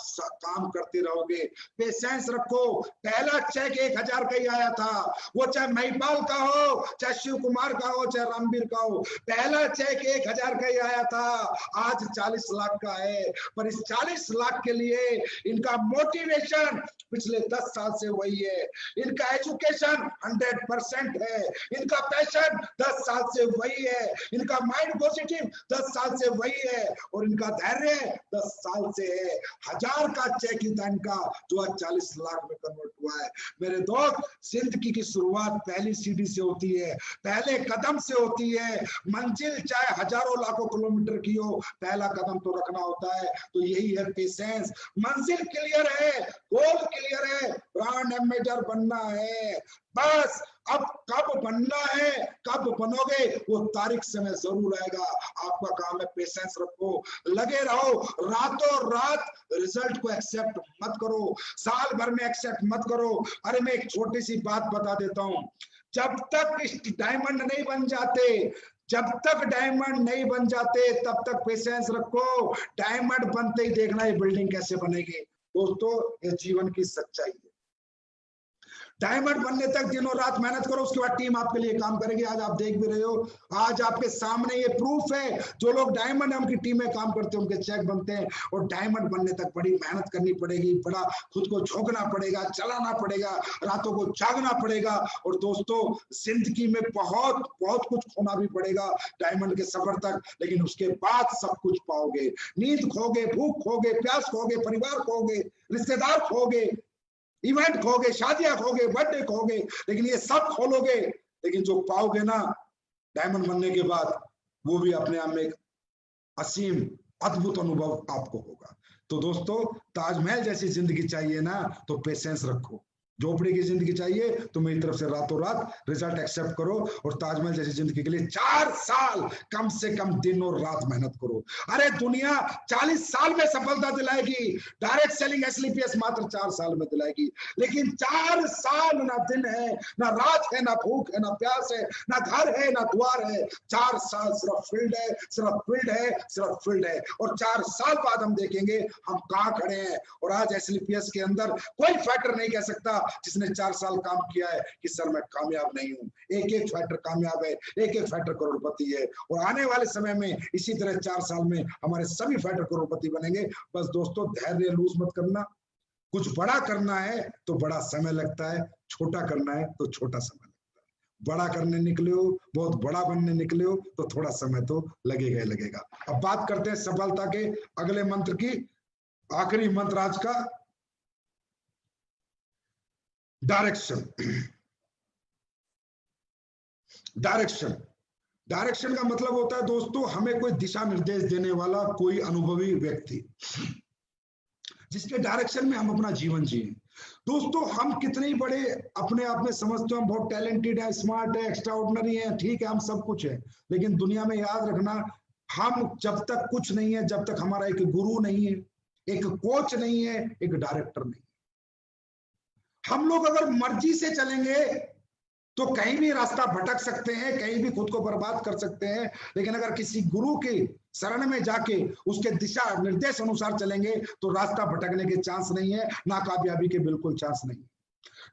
काम करते रहोगे। पेशेंस रखो। पहला चेक 1000 का ही आया था, वो चाहे महिपाल का हो, चाहे शिव कुमार का हो, चाहे रामवीर का हो, पहला चेक 1000 का ही आया था। आज 40 लाख का है। पर इस 40 लाख के लिए इनका मोटिवेशन पिछले 10 साल से वही है, इनका एजुकेशन 100% है, इनका पैशन 10 साल से वही है, इनका माइंड पॉजिटिव 10 साल से वही है, और इनका धैर्य 10 साल से है। 1000 का चेक ही था इनका, जो आज 40 लाख में कन्वर्ट हुआ है। मेरे दोस्त, जिंदगी की शुरुआत पहली सीढ़ी से होती है, पहले कदम से होती है। मंजिल चाहे हजारों लाखों किलोमीटर की हो, पहला कदम तो रखना होता है। तो यही है पेशेंस। मंजिल क्लियर है, गोल क्लियर है, ब्रांड एम्बेसडर बनना है, बस। अब कब बनना है, कब बनोगे, वो तारीख समय जरूर आएगा। आपका काम है पेशेंस रखो, लगे रहो, रातों रात रिजल्ट को एक्सेप्ट मत करो, साल भर में एक्सेप्ट मत करो। अरे मैं एक छोटी सी बात बता देता हूं, जब तक डायमंड नहीं बन जाते, जब तक डायमंड नहीं बन जाते, तब तक पेशेंस रखो। डायमंड बनते ही देखना ये बिल्डिंग कैसे बनेगी। दोस्तों, ये जीवन की सच्चाई है। डायमंड बनने तक दिनों रात मेहनत करो, उसके बाद टीम आपके लिए काम करेगी। आज आप देख भी रहे हो, आज आपके सामने ये प्रूफ है। जो लोग डायमंड है, उनकी टीम में काम करते हैं, उनके चेक बनते हैं। और डायमंड बनने तक बड़ी मेहनत करनी पड़ेगी, बड़ा खुद को झोंकना पड़ेगा, चलाना पड़ेगा, रातों को जागना पड़ेगा। और दोस्तों, जिंदगी में बहुत बहुत कुछ खोना भी पड़ेगा डायमंड के सफर तक, लेकिन उसके बाद सब कुछ पाओगे। नींद खोगे, भूख खोगे, प्यास खोगे, परिवार खोगे, रिश्तेदार खोगे, इवेंट खोगे, शादियां खोगे, बर्थडे खोगे, लेकिन ये सब खोलोगे। लेकिन जो पाओगे ना डायमंड बनने के बाद, वो भी अपने आप में एक असीम अद्भुत अनुभव आपको होगा। तो दोस्तों, ताजमहल जैसी जिंदगी चाहिए ना, तो पेशेंस रखो। झोपड़ी की जिंदगी चाहिए तो मेरी तरफ से रातों रात रिजल्ट एक्सेप्ट करो। और ताजमहल जैसी जिंदगी के लिए 4 साल कम से कम दिन और रात मेहनत करो। अरे दुनिया 40 साल में सफलता दिलाएगी, डायरेक्ट सेलिंग एसएलपीएस मात्र 4 साल में दिलाएगी। लेकिन 4 साल ना दिन है, ना रात है, ना भूख है, ना प्यास है, ना घर है, ना द्वार है। 4 साल सिर्फ फील्ड है, सिर्फ फील्ड है, सिर्फ फील्ड है। और 4 साल बाद हम देखेंगे हम कहां खड़े हैं। और आज एसएलपीएस के अंदर कोई फैक्टर नहीं कह सकता जिसने 4 साल काम किया है कि सर मैं कामयाब नहीं हूं। एक एक फैक्टर कामयाब है, एक एक फैक्टर करोड़पति है। और आने वाले समय में इसी तरह 4 साल में हमारे सभी फैक्टर करोड़पति बनेंगे। बस दोस्तों, धैर्य लूज मत करना। कुछ बड़ा करना है तो बड़ा समय लगता है, छोटा करना है तो छोटा समय लगता है। बड़ा करने निकले हो, बहुत बड़ा बनने निकले हो, तो थोड़ा समय तो लगेगा ही लगेगा। अब बात करते हैं सफलता के अगले मंत्र की। आखिरी मंत्र आज का, डायरेक्शन। डायरेक्शन डायरेक्शन का मतलब होता है दोस्तों, हमें कोई दिशा निर्देश देने वाला कोई अनुभवी व्यक्ति, जिसके डायरेक्शन में हम अपना जीवन जिए। दोस्तों, हम कितने बड़े अपने आप में समझते हैं, हम बहुत टैलेंटेड है, स्मार्ट है, एक्स्ट्राऑर्डिनरी है, ठीक है, हम सब कुछ है। लेकिन दुनिया में याद रखना, हम जब तक कुछ नहीं है, जब तक हमारा एक गुरु नहीं है, एक कोच नहीं है, एक डायरेक्टर नहीं है। हम लोग अगर मर्जी से चलेंगे तो कहीं भी रास्ता भटक सकते हैं, कहीं भी खुद को बर्बाद कर सकते हैं। लेकिन अगर किसी गुरु के शरण में जाके उसके दिशा निर्देश अनुसार चलेंगे तो रास्ता भटकने के चांस नहीं है, नाकामयाबी के बिल्कुल चांस नहीं।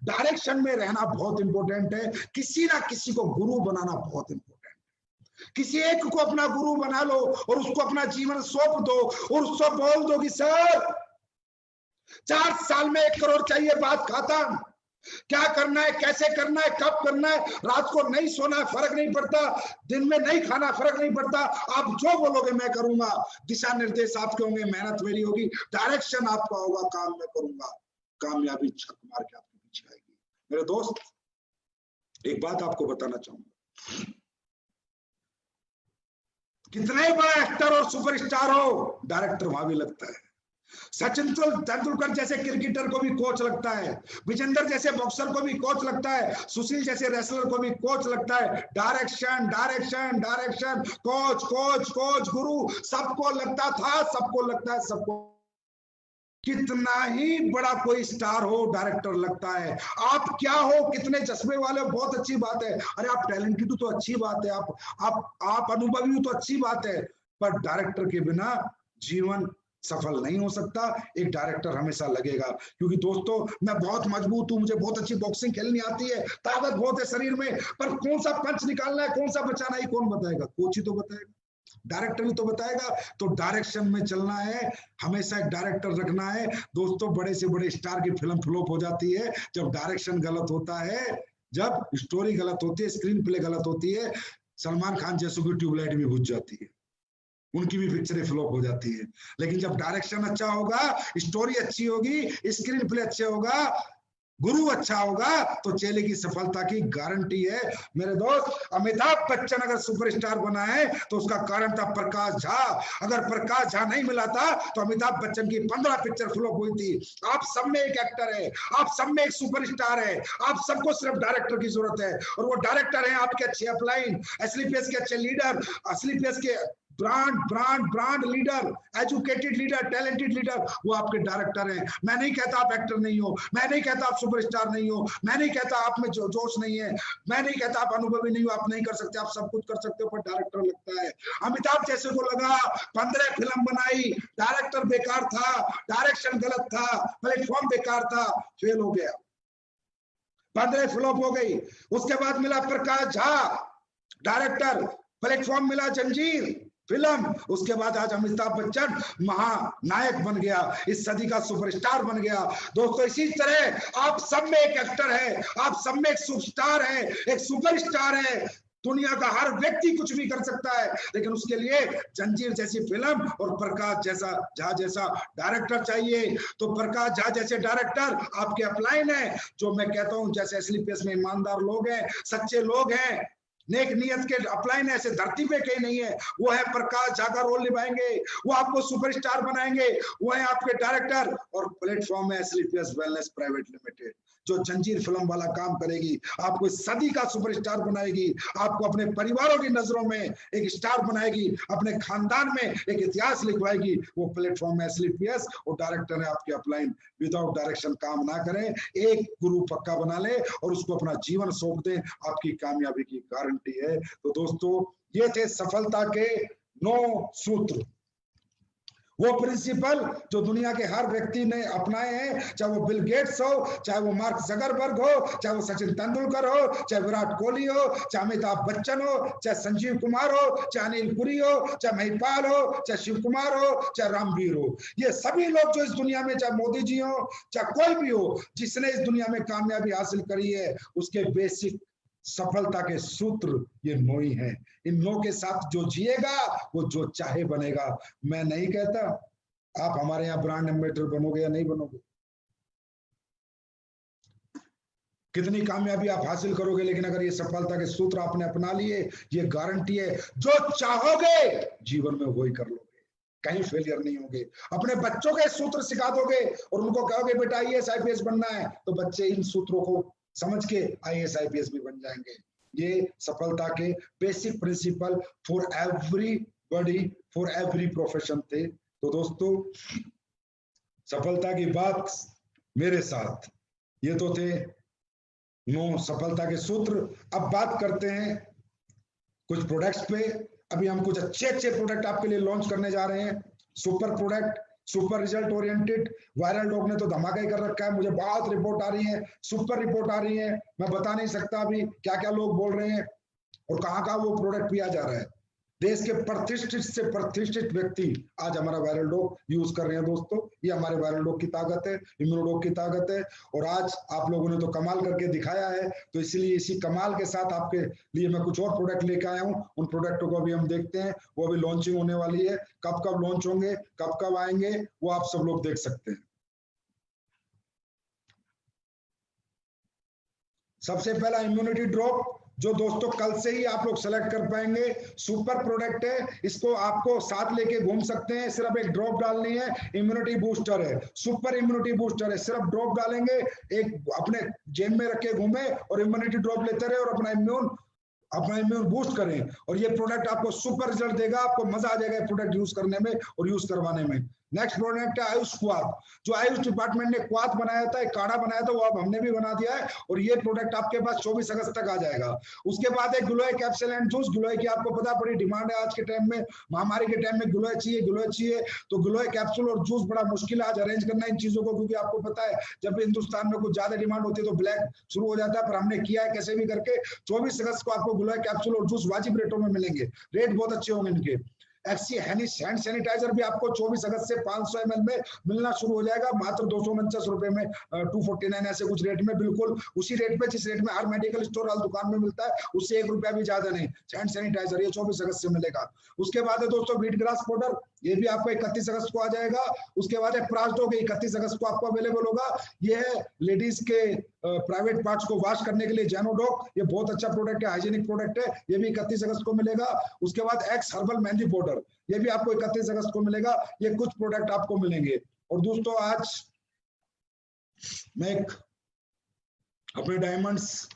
डायरेक्शन में रहना बहुत इंपॉर्टेंट है। किसी ना किसी को गुरु बनाना बहुत इंपॉर्टेंट है। किसी एक को अपना गुरु बना लो और उसको अपना जीवन सौंप दो और उसको बोल दो कि सर 4 साल में 1 करोड़ चाहिए, बात खत्म। क्या करना है, कैसे करना है, कब करना है, रात को नहीं सोना फर्क नहीं पड़ता, दिन में नहीं खाना फर्क नहीं पड़ता, आप जो बोलोगे मैं करूंगा। दिशा निर्देश आपके होंगे, मेहनत मेरी होगी, डायरेक्शन आपका होगा, काम मैं करूंगा, कामयाबी छक मार के आपके पीछे आएगी। मेरे दोस्त, एक बात आपको बताना चाहूंगा, कितने बड़ा एक्टर और सुपरस्टार हो, डायरेक्टर वहां भी लगता है। सचिन तेंदुलकर जैसे क्रिकेटर को भी कोच लगता है, विजेंद्र जैसे बॉक्सर को भी कोच लगता है, सुशील जैसे रेसलर को भी कोच लगता है। Direction direction direction, coach coach coach, गुरु, सबको लगता था, सबको लगता है, सबको। कितना ही बड़ा कोई स्टार हो, डायरेक्टर लगता है। आप क्या हो, कितने जज्बे वाले हो, बहुत अच्छी बात है। अरे आप टैलेंटेड हो तो अच्छी बात है, आप अनुभवी हो तो अच्छी बात है। पर डायरेक्टर के बिना जीवन सफल नहीं हो सकता। एक डायरेक्टर हमेशा लगेगा, क्योंकि दोस्तों मैं बहुत मजबूत हूं, मुझे बहुत अच्छी बॉक्सिंग खेलनी आती है, ताकत बहुत है शरीर में, पर कौन सा पंच निकालना है, कौन सा बचाना है, कौन बताएगा? कोच ही तो बताएगा, डायरेक्टर ही तो बताएगा। तो डायरेक्शन में चलना है, हमेशा एक डायरेक्टर रखना है। दोस्तों बड़े से बड़े स्टार की फिल्म फ्लॉप हो जाती है जब डायरेक्शन गलत होता है, जब स्टोरी गलत होती है, स्क्रीन प्ले गलत होती है। सलमान खान जैसों की ट्यूबलाइट भी बुझ जाती है, उनकी भी पिक्चरें फ्लॉप हो जाती है। लेकिन जब डायरेक्शन अच्छा होगा, स्टोरी अच्छी होगी, स्क्रीन प्ले अच्छा होगा, गुरु अच्छा होगा, तो चेले की सफलता की गारंटी है। मेरे दोस्त, अमिताभ बच्चन अगर सुपरस्टार बना है तो उसका कारण था प्रकाश झा। अगर प्रकाश झा नहीं मिला था तो अमिताभ बच्चन की 15 पिक्चर फ्लॉप हुई थी। आप सब में एक एक्टर है, आप सब में एक सुपरस्टार है, आप सबको सिर्फ डायरेक्टर की जरूरत है, और वो डायरेक्टर है आपके अच्छे अपलाइन, एसलीपीएस के अच्छे लीडर, एसलीपीएस के brand leader, educated leader, talented leader, वो आपके डायरेक्टर हैं। मैं नहीं कहता आप एक्टर नहीं हो, मैं नहीं कहता आप सुपरस्टार नहीं हो, मैं नहीं कहता आप में जोश नहीं है, मैं नहीं कहता आप अनुभवी नहीं हो, आप नहीं कर सकते, आप सब कुछ कर सकते हो, पर डायरेक्टर लगता है। अमिताभ जैसे को लगा, 15 फिल्म बनाई, डायरेक्टर बेकार था, डायरेक्शन गलत था, प्लेटफॉर्म बेकार था, फेल हो गया, 15 फ्लॉप हो गई। उसके बाद मिला प्रकाश झा डायरेक्टर, प्लेटफॉर्म मिला जंजीर फिल्म, उसके बाद आज अमिताभ बच्चन महानायक बन गया, इस सदी का सुपरस्टार बन गया। दोस्तों इसी तरह आप सब में एक एक्टर है, आप सब में एक सुपरस्टार है, एक सुपरस्टार है। दुनिया का हर व्यक्ति कुछ भी कर सकता है, लेकिन उसके लिए जंजीर जैसी फिल्म और प्रकाश जैसा झा जैसा डायरेक्टर चाहिए। तो प्रकाश झा जैसे डायरेक्टर आपके अपलाइन है, जो मैं कहता हूं जैसे एसलीपीएस में ईमानदार लोग हैं, सच्चे लोग हैं, नेक नियत के अपलाइन ऐसे धरती पे कहीं नहीं है, वो है प्रकाश झा का रोल निभाएंगे, वो आपको सुपरस्टार बनाएंगे, वो है आपके डायरेक्टर। और प्लेटफॉर्म है एसलीपीएस वेलनेस प्राइवेट लिमिटेड, जो जंजीर फिल्म वाला काम करेगी, आपको सदी का सुपरस्टार बनाएगी, आपको अपने परिवारों की नजरों में एक स्टार बनाएगी, अपने खानदान में एक इतिहास लिखवाएगी। वो प्लेटफॉर्म है एसलीपीएस, और डायरेक्टर है आपके अपलाइन। विदाउट डायरेक्शन काम ना करें, एक गुरु पक्का बना ले और उसको अपना जीवन सौंप दें, आपकी कामयाबी की गारंटी है। तो दोस्तों ये थे सफलता के 9 सूत्र, वो प्रिंसिपल जो दुनिया के हर व्यक्ति ने अपनाए हैं, चाहे वो बिल गेट्स हो, चाहे वो मार्क जकरबर्ग हो, चाहे वो सचिन तेंदुलकर हो, चाहे विराट कोहली हो, चाहे अमिताभ बच्चन हो, चाहे संजीव कुमार हो, चाहे अनिल पुरी हो, चाहे महिपाल हो, चाहे शिव कुमार हो, चाहे रामवीर हो। ये सभी लोग जो इस दुनिया में, चाहे मोदी जी हो, चाहे कोई भी हो, जिसने इस दुनिया में कामयाबी हासिल करी है, उसके बेसिक सफलता के सूत्र ये 9 ही हैं। इन 9 के साथ जो जिएगा वो जो चाहे बनेगा। मैं नहीं कहता आप हमारे यहाँ ब्रांड एम्बेसडर बनोगे या नहीं बनोगे, कितनी कामयाबी आप हासिल करोगे, लेकिन अगर ये सफलता के सूत्र आपने अपना लिए, ये गारंटी है जो चाहोगे जीवन में वही कर लोगे, कहीं फेलियर नहीं होगे। अपने बच्चों के सूत्र सिखा दोगे और उनको कहोगे बेटा आईएएस आईपीएस बनना है, तो बच्चे इन सूत्रों को समझ के आईएएस आईपीएस भी बन जाएंगे। ये सफलता के basic principle for everybody, for every profession थे। तो दोस्तों सफलता की बात मेरे साथ, ये तो थे 9 सफलता के सूत्र। अब बात करते हैं कुछ प्रोडक्ट्स पे। अभी हम कुछ अच्छे प्रोडक्ट आपके लिए लॉन्च करने जा रहे हैं, super product, super result oriented. Viral dog ने तो धमाका ही कर रखा है, मुझे बहुत रिपोर्ट आ रही है, सुपर रिपोर्ट आ रही है, मैं बता नहीं सकता अभी क्या क्या लोग बोल रहे हैं और कहाँ वो प्रोडक्ट पिया जा रहा है। देश के प्रतिष्ठित से प्रतिष्ठित व्यक्ति आज हमारा वायरल डॉग यूज कर रहे हैं। दोस्तों ये हमारे वायरल डॉग की ताकत है, इम्यूनोडॉग की ताकत है, और आज आप लोगों ने तो कमाल करके दिखाया है, तो इसलिए इसी कमाल के साथ आपके लिए मैं कुछ और प्रोडक्ट लेकर आया हूँ। उन प्रोडक्टों को अभी हम देखते हैं, वो अभी लॉन्चिंग होने वाली है। कब कब लॉन्च होंगे, कब कब आएंगे, वो आप सब लोग देख सकते हैं। सबसे पहला इम्यूनिटी ड्रॉप, जो दोस्तों कल से ही आप लोग सेलेक्ट कर पाएंगे। सुपर प्रोडक्ट है, इसको आपको साथ लेके घूम सकते हैं, सिर्फ एक ड्रॉप डालनी है। इम्यूनिटी बूस्टर है, सुपर इम्यूनिटी बूस्टर है, सिर्फ ड्रॉप डालेंगे, एक अपने जेब में रखे घूमे और इम्यूनिटी ड्रॉप लेते रहे और अपना इम्यून बूस्ट करें। और ये प्रोडक्ट आपको सुपर रिजल्ट देगा, आपको मजा आ जाएगा प्रोडक्ट यूज करने में और यूज करवाने में। नेक्स्ट प्रोडक्ट है आयुष क्वाथ, जो आयुष डिपार्टमेंट ने क्वाथ बनाया था, एक काढ़ा बनाया था, वो अब हमने भी बना दिया है और ये प्रोडक्ट आपके पास 24 अगस्त तक आ जाएगा। उसके बाद एक गिलोय कैप्सूल एंड जूस। गिलोय की आपको पता बड़ी डिमांड है आज के टाइम में, महामारी के टाइम में गिलोय चाहिए, तो गिलोय कैप्सूल और जूस बड़ा मुश्किल है आज अरेंज करना इन चीजों को, क्योंकि आपको पता है जब भी हिंदुस्तान में कुछ ज्यादा डिमांड होती है तो ब्लैक शुरू हो जाता है, पर हमने किया है कैसे भी करके। 24 अगस्त को आपको गिलोय कैप्सूल और जूस वाजिब रेटों में मिलेंगे, रेट बहुत अच्छे होंगे इनके। हैंड सैनिटाइजर भी आपको 24 अगस्त से 500 ml में मिलना शुरू हो जाएगा, मात्र 249 रुपए में, 249 ऐसे कुछ रेट में, बिल्कुल उसी रेट पे जिस रेट में हर मेडिकल स्टोर हर दुकान में मिलता है, उससे 1 रुपया भी ज्यादा नहीं। हैंड सैनिटाइजर ये 24 अगस्त से मिलेगा। उसके बाद है दोस्तों व्हीट ग्रास पाउडर, ये भी आपको 31 अगस्त को आ जाएगा। उसके बाद है प्राजडो के 31 अगस्त को आपको अवेलेबल होगा। ये है लेडीज के प्राइवेट पार्ट्स को वॉश करने के लिए जैनोडॉक, ये बहुत अच्छा प्रोडक्ट है, हाइजीनिक प्रोडक्ट है, ये भी 31 अगस्त को मिलेगा। उसके बाद एक्स हर्बल मेहंदी पाउडर, ये भी आपको 31 अगस्त को मिलेगा। ये कुछ प्रोडक्ट आपको मिलेंगे। और दोस्तों आज मैं अपने डायमंड्स,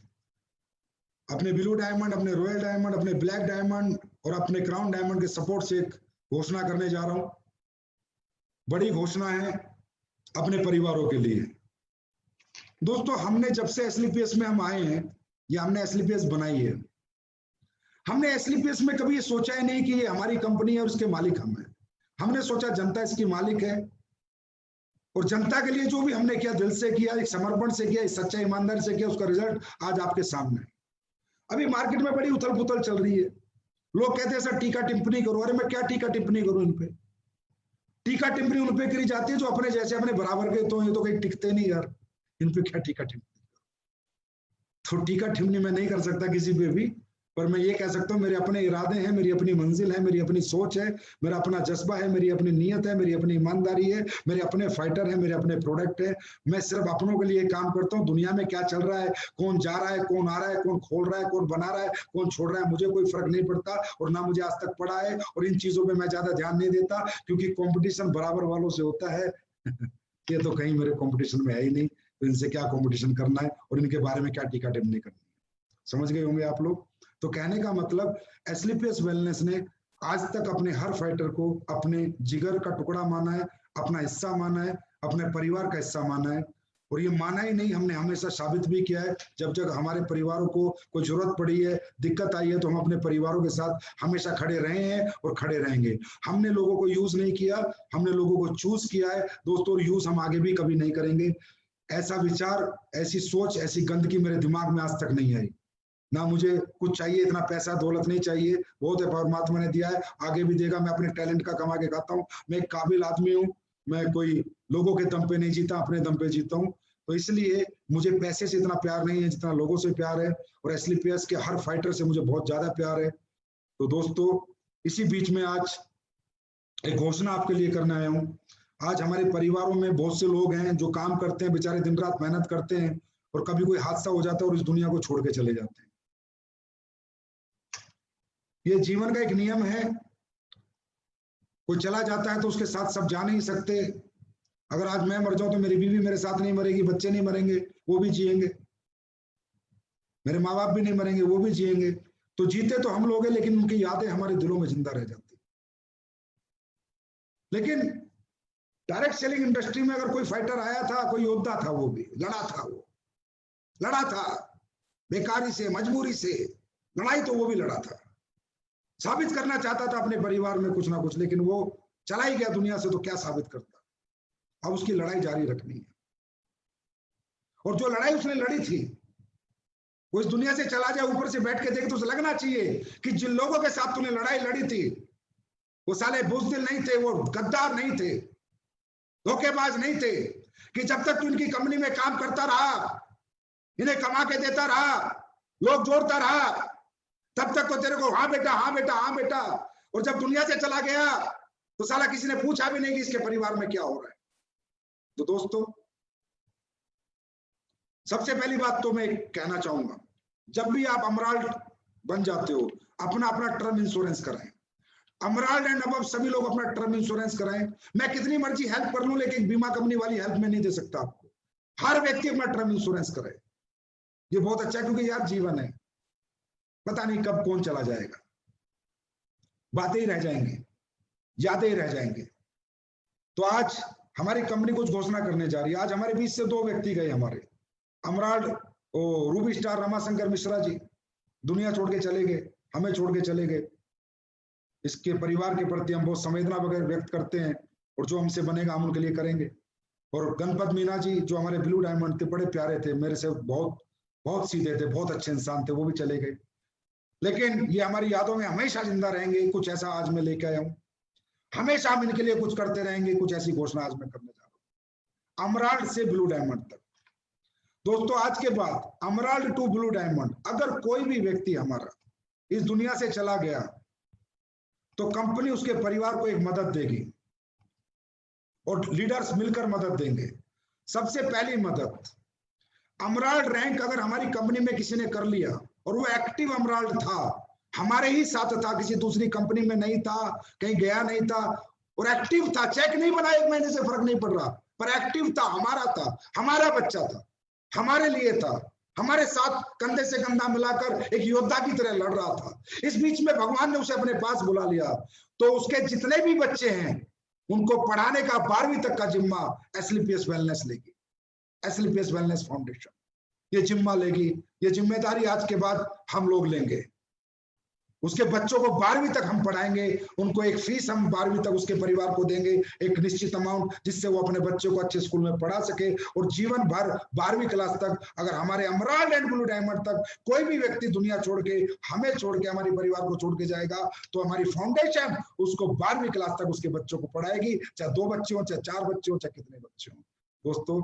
अपने ब्लू डायमंड, अपने रॉयल डायमंड, अपने ब्लैक डायमंड और अपने क्राउन डायमंड के सपोर्ट से एक घोषणा करने जा रहा हूं। बड़ी घोषणा है अपने परिवारों के लिए। दोस्तों हमने जब से एसलीपीएस में हम आए हैं, या हमने एसलीपीएस बनाई है, हमने एसलीपीएस में कभी ये सोचा ही नहीं कि ये हमारी कंपनी है और इसके मालिक हम हैं। हमने सोचा जनता इसकी मालिक है और जनता के लिए जो भी हमने किया दिल से किया, एक समर्पण से किया, एक सच्चा ईमानदारी से किया, उसका रिजल्ट आज आपके सामने। अभी मार्केट में बड़ी उथल पुथल चल रही है, लोग कहते हैं सर टीका टिप्पणी करो। अरे मैं क्या टीका टिप्पणी करूं इन पे? टीका टिप्पणी उन पे करी जाती है जो अपने जैसे अपने बराबर के, तो ये तो कहीं टिकते नहीं यार, इन पे क्या टीका टिप्पणी? तो टीका टिप्पणी मैं नहीं कर सकता किसी पे भी, पर मैं ये कह सकता हूँ मेरे अपने इरादे हैं, मेरी अपनी मंजिल है, मेरी अपनी सोच है, मेरा अपना जज्बा है, मेरी अपनी नीयत है, मेरी अपनी ईमानदारी है, मेरे अपने फाइटर है, मेरे अपने प्रोडक्ट है। मैं सिर्फ अपनों के लिए काम करता हूँ। दुनिया में क्या चल रहा है, कौन जा रहा है, कौन आ रहा है, कौन खोल रहा है, कौन बना रहा है, कौन छोड़ रहा है, मुझे कोई फर्क नहीं पड़ता और ना मुझे आज तक पड़ा है। और इन चीजों पर मैं ज्यादा ध्यान नहीं देता, क्योंकि कॉम्पिटिशन बराबर वालों से होता है। ये तो कहीं मेरे कॉम्पिटिशन में है ही नहीं, तो इनसे क्या कॉम्पिटिशन करना है और इनके बारे में क्या टीका टिप्पणी करनी है। समझ गए होंगे आप लोग। तो कहने का मतलब एसलीपीएस वेलनेस ने आज तक अपने हर फाइटर को अपने जिगर का टुकड़ा माना है, अपना हिस्सा माना है, अपने परिवार का हिस्सा माना है। और ये माना ही नहीं, हमने हमेशा साबित भी किया है। जब जब हमारे परिवारों को कोई जरूरत पड़ी है, दिक्कत आई है, तो हम अपने परिवारों के साथ हमेशा खड़े रहे हैं और खड़े रहेंगे। हमने लोगों को यूज नहीं किया, हमने लोगों को चूज किया है दोस्तों, और यूज हम आगे भी कभी नहीं करेंगे। ऐसा विचार, ऐसी सोच, ऐसी गंदगी मेरे दिमाग में आज तक नहीं आई। ना मुझे कुछ चाहिए, इतना पैसा दौलत नहीं चाहिए, बहुत है परमात्मा ने दिया है, आगे भी देगा। मैं अपने टैलेंट का कमा के खाता हूँ, मैं एक काबिल आदमी हूँ, मैं कोई लोगों के दम पे नहीं जीता, अपने दम पे जीता हूँ। तो इसलिए मुझे पैसे से इतना प्यार नहीं है जितना लोगों से प्यार है, और एसलीपीएस के हर फाइटर से मुझे बहुत ज्यादा प्यार है। तो दोस्तों इसी बीच में आज एक घोषणा आपके लिए करने आया हूँ। आज हमारे परिवारों में बहुत से लोग हैं जो काम करते हैं, बेचारे दिन रात मेहनत करते हैं, और कभी कोई हादसा हो जाता है और इस दुनिया को छोड़ के चले जाते हैं। ये जीवन का एक नियम है, कोई चला जाता है तो उसके साथ सब जा नहीं सकते। अगर आज मैं मर जाऊं तो मेरी बीवी मेरे साथ नहीं मरेगी, बच्चे नहीं मरेंगे, वो भी जिएंगे, मेरे माँ बाप भी नहीं मरेंगे, वो भी जिएंगे। तो जीते तो हम लोग हैं, लेकिन उनकी यादें हमारे दिलों में जिंदा रह जाती। लेकिन डायरेक्ट सेलिंग इंडस्ट्री में अगर कोई फाइटर आया था, कोई योद्धा था, वो भी लड़ा था, वो लड़ा था बेकारी से, मजबूरी से लड़ाई, तो वो भी लड़ा था, साबित करना चाहता था अपने परिवार में कुछ ना कुछ, लेकिन वो चला ही गया दुनिया से, तो क्या साबित करता। अब उसकी लड़ाई जारी रखनी है, और जो लड़ाई उसने लड़ी थी वो इस दुनिया से चला जाए, ऊपर से बैठ के देखे तो उसे लगना चाहिए कि जिन लोगों के साथ तूने लड़ाई लड़ी थी वो साले बुज़दिल नहीं थे, वो गद्दार नहीं थे, धोखेबाज नहीं थे, कि जब तक तू इनकी कंपनी में काम करता रहा, इन्हें कमा के देता रहा, लोग जोड़ता रहा, तब तक तो तेरे को हाँ बेटा, हाँ बेटा, हाँ बेटा, और जब दुनिया से चला गया तो साला किसी ने पूछा भी नहीं कि इसके परिवार में क्या हो रहा है। तो दोस्तों सबसे पहली बात तो मैं कहना चाहूंगा, जब भी आप अमराल्ड बन जाते हो, अपना अपना टर्म इंश्योरेंस कराएं। अमराल्ड एंड अबव सभी लोग अपना टर्म इंश्योरेंस कराएं। मैं कितनी मर्जी हेल्प कर लूं, लेकिन बीमा कंपनी वाली हेल्प में नहीं दे सकता आपको। हर व्यक्ति अपना टर्म इंश्योरेंस कराए, ये बहुत अच्छा है, क्योंकि यार जीवन है, पता नहीं कब कौन चला जाएगा, बातें ही रह जाएंगी, यादें ही रह जाएंगे। तो आज हमारी कंपनी कुछ घोषणा करने जा रही है। आज हमारे बीच से 2 व्यक्ति गए, हमारे अमराल्ड रूबी स्टार रमाशंकर मिश्रा जी दुनिया छोड़ के चले गए, हमें छोड़ के चले गए। इसके परिवार के प्रति हम बहुत संवेदना वगैरह व्यक्त करते हैं, और जो हमसे बनेगा हम उनके लिए करेंगे। और गणपत मीना जी जो हमारे ब्लू डायमंड थे, बड़े प्यारे थे, मेरे से बहुत बहुत सीधे थे, बहुत अच्छे इंसान थे, वो भी चले गए। लेकिन ये हमारी यादों में हमेशा जिंदा रहेंगे। कुछ ऐसा आज मैं लेके आया हूँ, हमेशा हम इनके लिए कुछ करते रहेंगे। कुछ ऐसी घोषणा आज मैं करने जा रहा हूँ, अमराल्ड से ब्लू डायमंड तक। दोस्तों, आज के बाद अमराल्ड टू ब्लू डायमंड, अगर कोई भी व्यक्ति हमारा इस दुनिया से चला गया तो कंपनी उसके परिवार को एक मदद देगी, और लीडर्स मिलकर मदद देंगे। सबसे पहली मदद, अमराल्ड रैंक अगर हमारी कंपनी में किसी ने कर लिया और वो एक्टिव अमराल्ड था, हमारे ही साथ था, किसी दूसरी कंपनी में नहीं था, कहीं गया नहीं था, और एक्टिव था, चेक नहीं बना 1 महीने से, फर्क नहीं पड़ रहा, पर एक्टिव था, हमारा बच्चा था, हमारे लिए था, हमारे साथ कंधे से कंधा मिलाकर एक योद्धा की तरह लड़ रहा था। इस बीच में भगवान ने उसे अपने पास बुला लिया, तो उसके जितने भी बच्चे हैं उनको पढ़ाने का 12वीं तक का जिम्मा एसलीपीएस वेलनेस लेगी, एसलीपीएस वेलनेस फाउंडेशन ये जिम्मा लेगी। ये जिम्मेदारी आज के बाद हम लोग लेंगे। उसके बच्चों को 12वीं तक हम पढ़ाएंगे, उनको एक फीस हम 12वीं तक उसके परिवार को देंगे, एक निश्चित अमाउंट, जिससे वो अपने बच्चों को अच्छे स्कूल में पढ़ा सके, और जीवन भर 12वीं क्लास तक अगर हमारे अमराल्ड एंड ब्लू डायमंड तक कोई भी व्यक्ति दुनिया छोड़ के, हमें छोड़ के, हमारे परिवार को छोड़ के जाएगा, तो हमारी फाउंडेशन उसको 12वीं क्लास तक उसके बच्चों को पढ़ाएगी, चाहे 2 बच्चे हो, चाहे 4 बच्चे हो, चाहे कितने बच्चे हो। दोस्तों,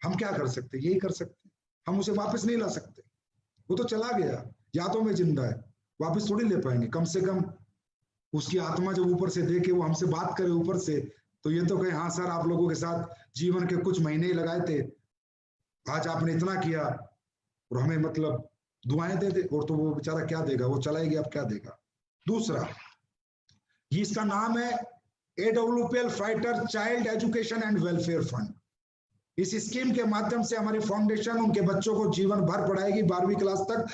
हम क्या कर सकते, यही कर सकते, हम उसे वापस नहीं ला सकते, वो तो चला गया, यादों में जिंदा है, वापस थोड़ी ले पाएंगे। कम से कम उसकी आत्मा जब ऊपर से देखे, वो हमसे बात करे ऊपर से, तो ये तो कहे, हाँ सर, आप लोगों के साथ जीवन के कुछ महीने ही लगाए थे, आज आपने इतना किया, और हमें मतलब दुआएं दे दे। और तो वो बेचारा क्या देगा, वो चला ही गया, अब क्या देगा। दूसरा, ये इसका नाम है AWPL fighter child education and welfare fund. इस स्कीम के माध्यम से हमारी फाउंडेशन उनके बच्चों को जीवन भर पढ़ाएगी 12वीं क्लास तक,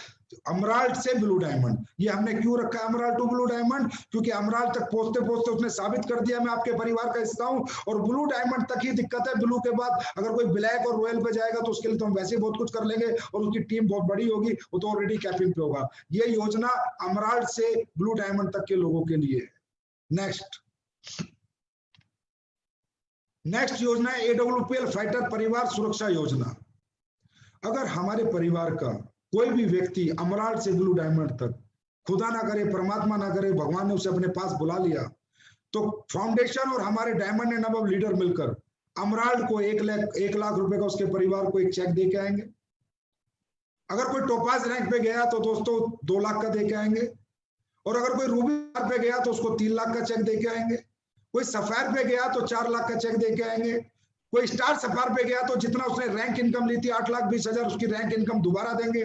अमराल्ड से ब्लू डायमंड। ये हमने क्यों रखा है अमराल्ड टू ब्लू डायमंड, क्योंकि अमराल्ड तक पहुंचते पहुंचते उसने साबित कर दिया मैं आपके परिवार का हिस्सा हूं, और ब्लू डायमंड तक ही दिक्कत है। ब्लू के बाद अगर कोई ब्लैक और रॉयल पे जाएगा तो उसके लिए तो हम वैसे ही बहुत कुछ कर लेंगे, और उसकी टीम बहुत बड़ी होगी, वो तो ऑलरेडी कैपिंग पे होगा। ये योजना अमराल्ड से ब्लू डायमंड तक के लोगों के लिए है। नेक्स्ट योजना है AWPL फाइटर परिवार सुरक्षा योजना। अगर हमारे परिवार का कोई भी व्यक्ति अमराल्ड से ब्लू डायमंड तक, खुदा ना करे, परमात्मा ना करे, भगवान ने उसे अपने पास बुला लिया, तो फाउंडेशन और हमारे डायमंड एंड अबव लीडर मिलकर अमराल्ड को 1 लाख रुपए का उसके परिवार को एक चेक दे के आएंगे। अगर कोई टोपाज रैंक पे गया तो दोस्तों 2 लाख का दे के आएंगे, और अगर कोई रूबी पे गया तो उसको 3 लाख का चेक दे के आएंगे। कोई सफायर पे गया तो 4 लाख का चेक दे के आएंगे। कोई स्टार सफायर पे गया तो जितना उसने रैंक इनकम ली थी 8,20,000 उसकी रैंक इनकम दोबारा देंगे।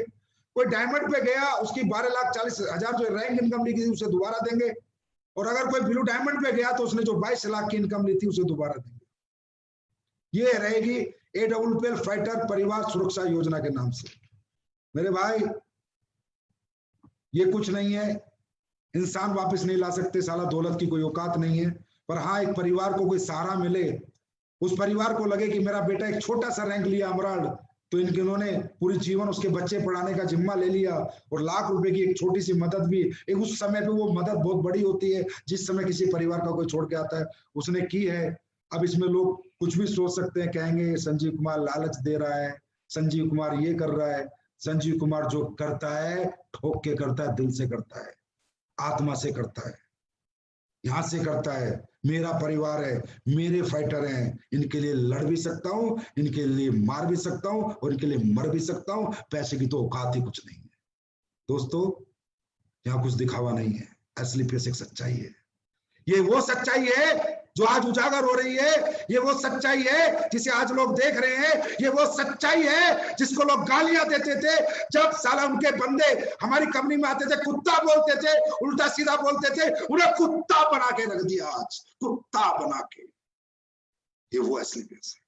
कोई डायमंड पे गया उसकी 12,40,000 जो रैंक इनकम ली थी उसे दोबारा देंगे। और अगर कोई ब्लू डायमंड पे गया तो उसने जो 22 लाख की इनकम ली थी उसे दोबारा देंगे। ये रहेगी AWPL फाइटर परिवार सुरक्षा योजना के नाम से। मेरे भाई, ये कुछ नहीं है, इंसान वापस नहीं ला सकते, साला दौलत की कोई औकात नहीं है, पर हाँ एक परिवार को कोई सहारा मिले, उस परिवार को लगे कि मेरा बेटा एक छोटा सा रैंक लिया अमराल्ड, तो इन्होंने पूरी जीवन उसके बच्चे पढ़ाने का जिम्मा ले लिया, और लाख रुपए की एक छोटी सी मदद भी, एक उस समय पे वो मदद बहुत बड़ी होती है जिस समय किसी परिवार का कोई छोड़ के आता है, उसने की है। अब इसमें लोग कुछ भी सोच सकते हैं, कहेंगे संजीव कुमार लालच दे रहा है, संजीव कुमार ये कर रहा है। संजीव कुमार जो करता है ठोक के करता है, दिल से करता है, आत्मा से करता है, यहां से करता है। मेरा परिवार है, मेरे फाइटर हैं, इनके लिए लड़ भी सकता हूं, इनके लिए मार भी सकता हूं, और इनके लिए मर भी सकता हूं। पैसे की तो औकात ही कुछ नहीं है दोस्तों, यहाँ कुछ दिखावा नहीं है, असली पैसे की सच्चाई है। ये वो सच्चाई है जो आज उजागर हो रही है, ये वो सच्चाई है जिसे आज लोग देख रहे हैं, ये वो सच्चाई है जिसको लोग गालियां देते थे जब साला उनके बंदे हमारी कंपनी में आते थे, कुत्ता बोलते थे, उल्टा सीधा बोलते थे, उन्हें कुत्ता बना के रख दिया, आज कुत्ता बना के। ये वो असली पैसे,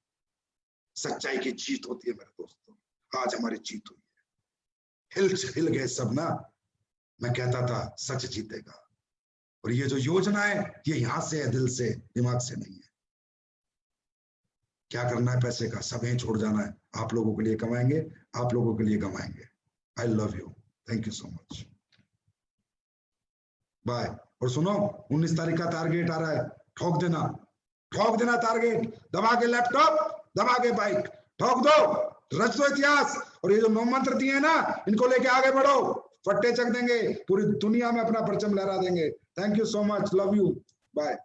सच्चाई की जीत होती है मेरे दोस्तों, आज हमारी जीत हुई है। हिल गए सब ना, मैं कहता था सच जीतेगा, और ये जो योजना है ये यहां से है, दिल से, दिमाग से नहीं है। क्या करना है पैसे का, सब यहीं छोड़ जाना है, आप लोगों के लिए कमाएंगे, आप लोगों के लिए कमाएंगे। I love you, thank you so much, bye. और सुनो, 19 तारीख का टारगेट आ रहा है, ठोक देना टारगेट, दबा के लैपटॉप, दबा के बाइक, ठोक दो, रच दो इतिहास। और ये जो 9 मंत्र दिए हैं ना, इनको लेके आगे बढ़ो, फट्टे चक देंगे, पूरी दुनिया में अपना परचम लहरा देंगे। Thank you so much, love you, bye.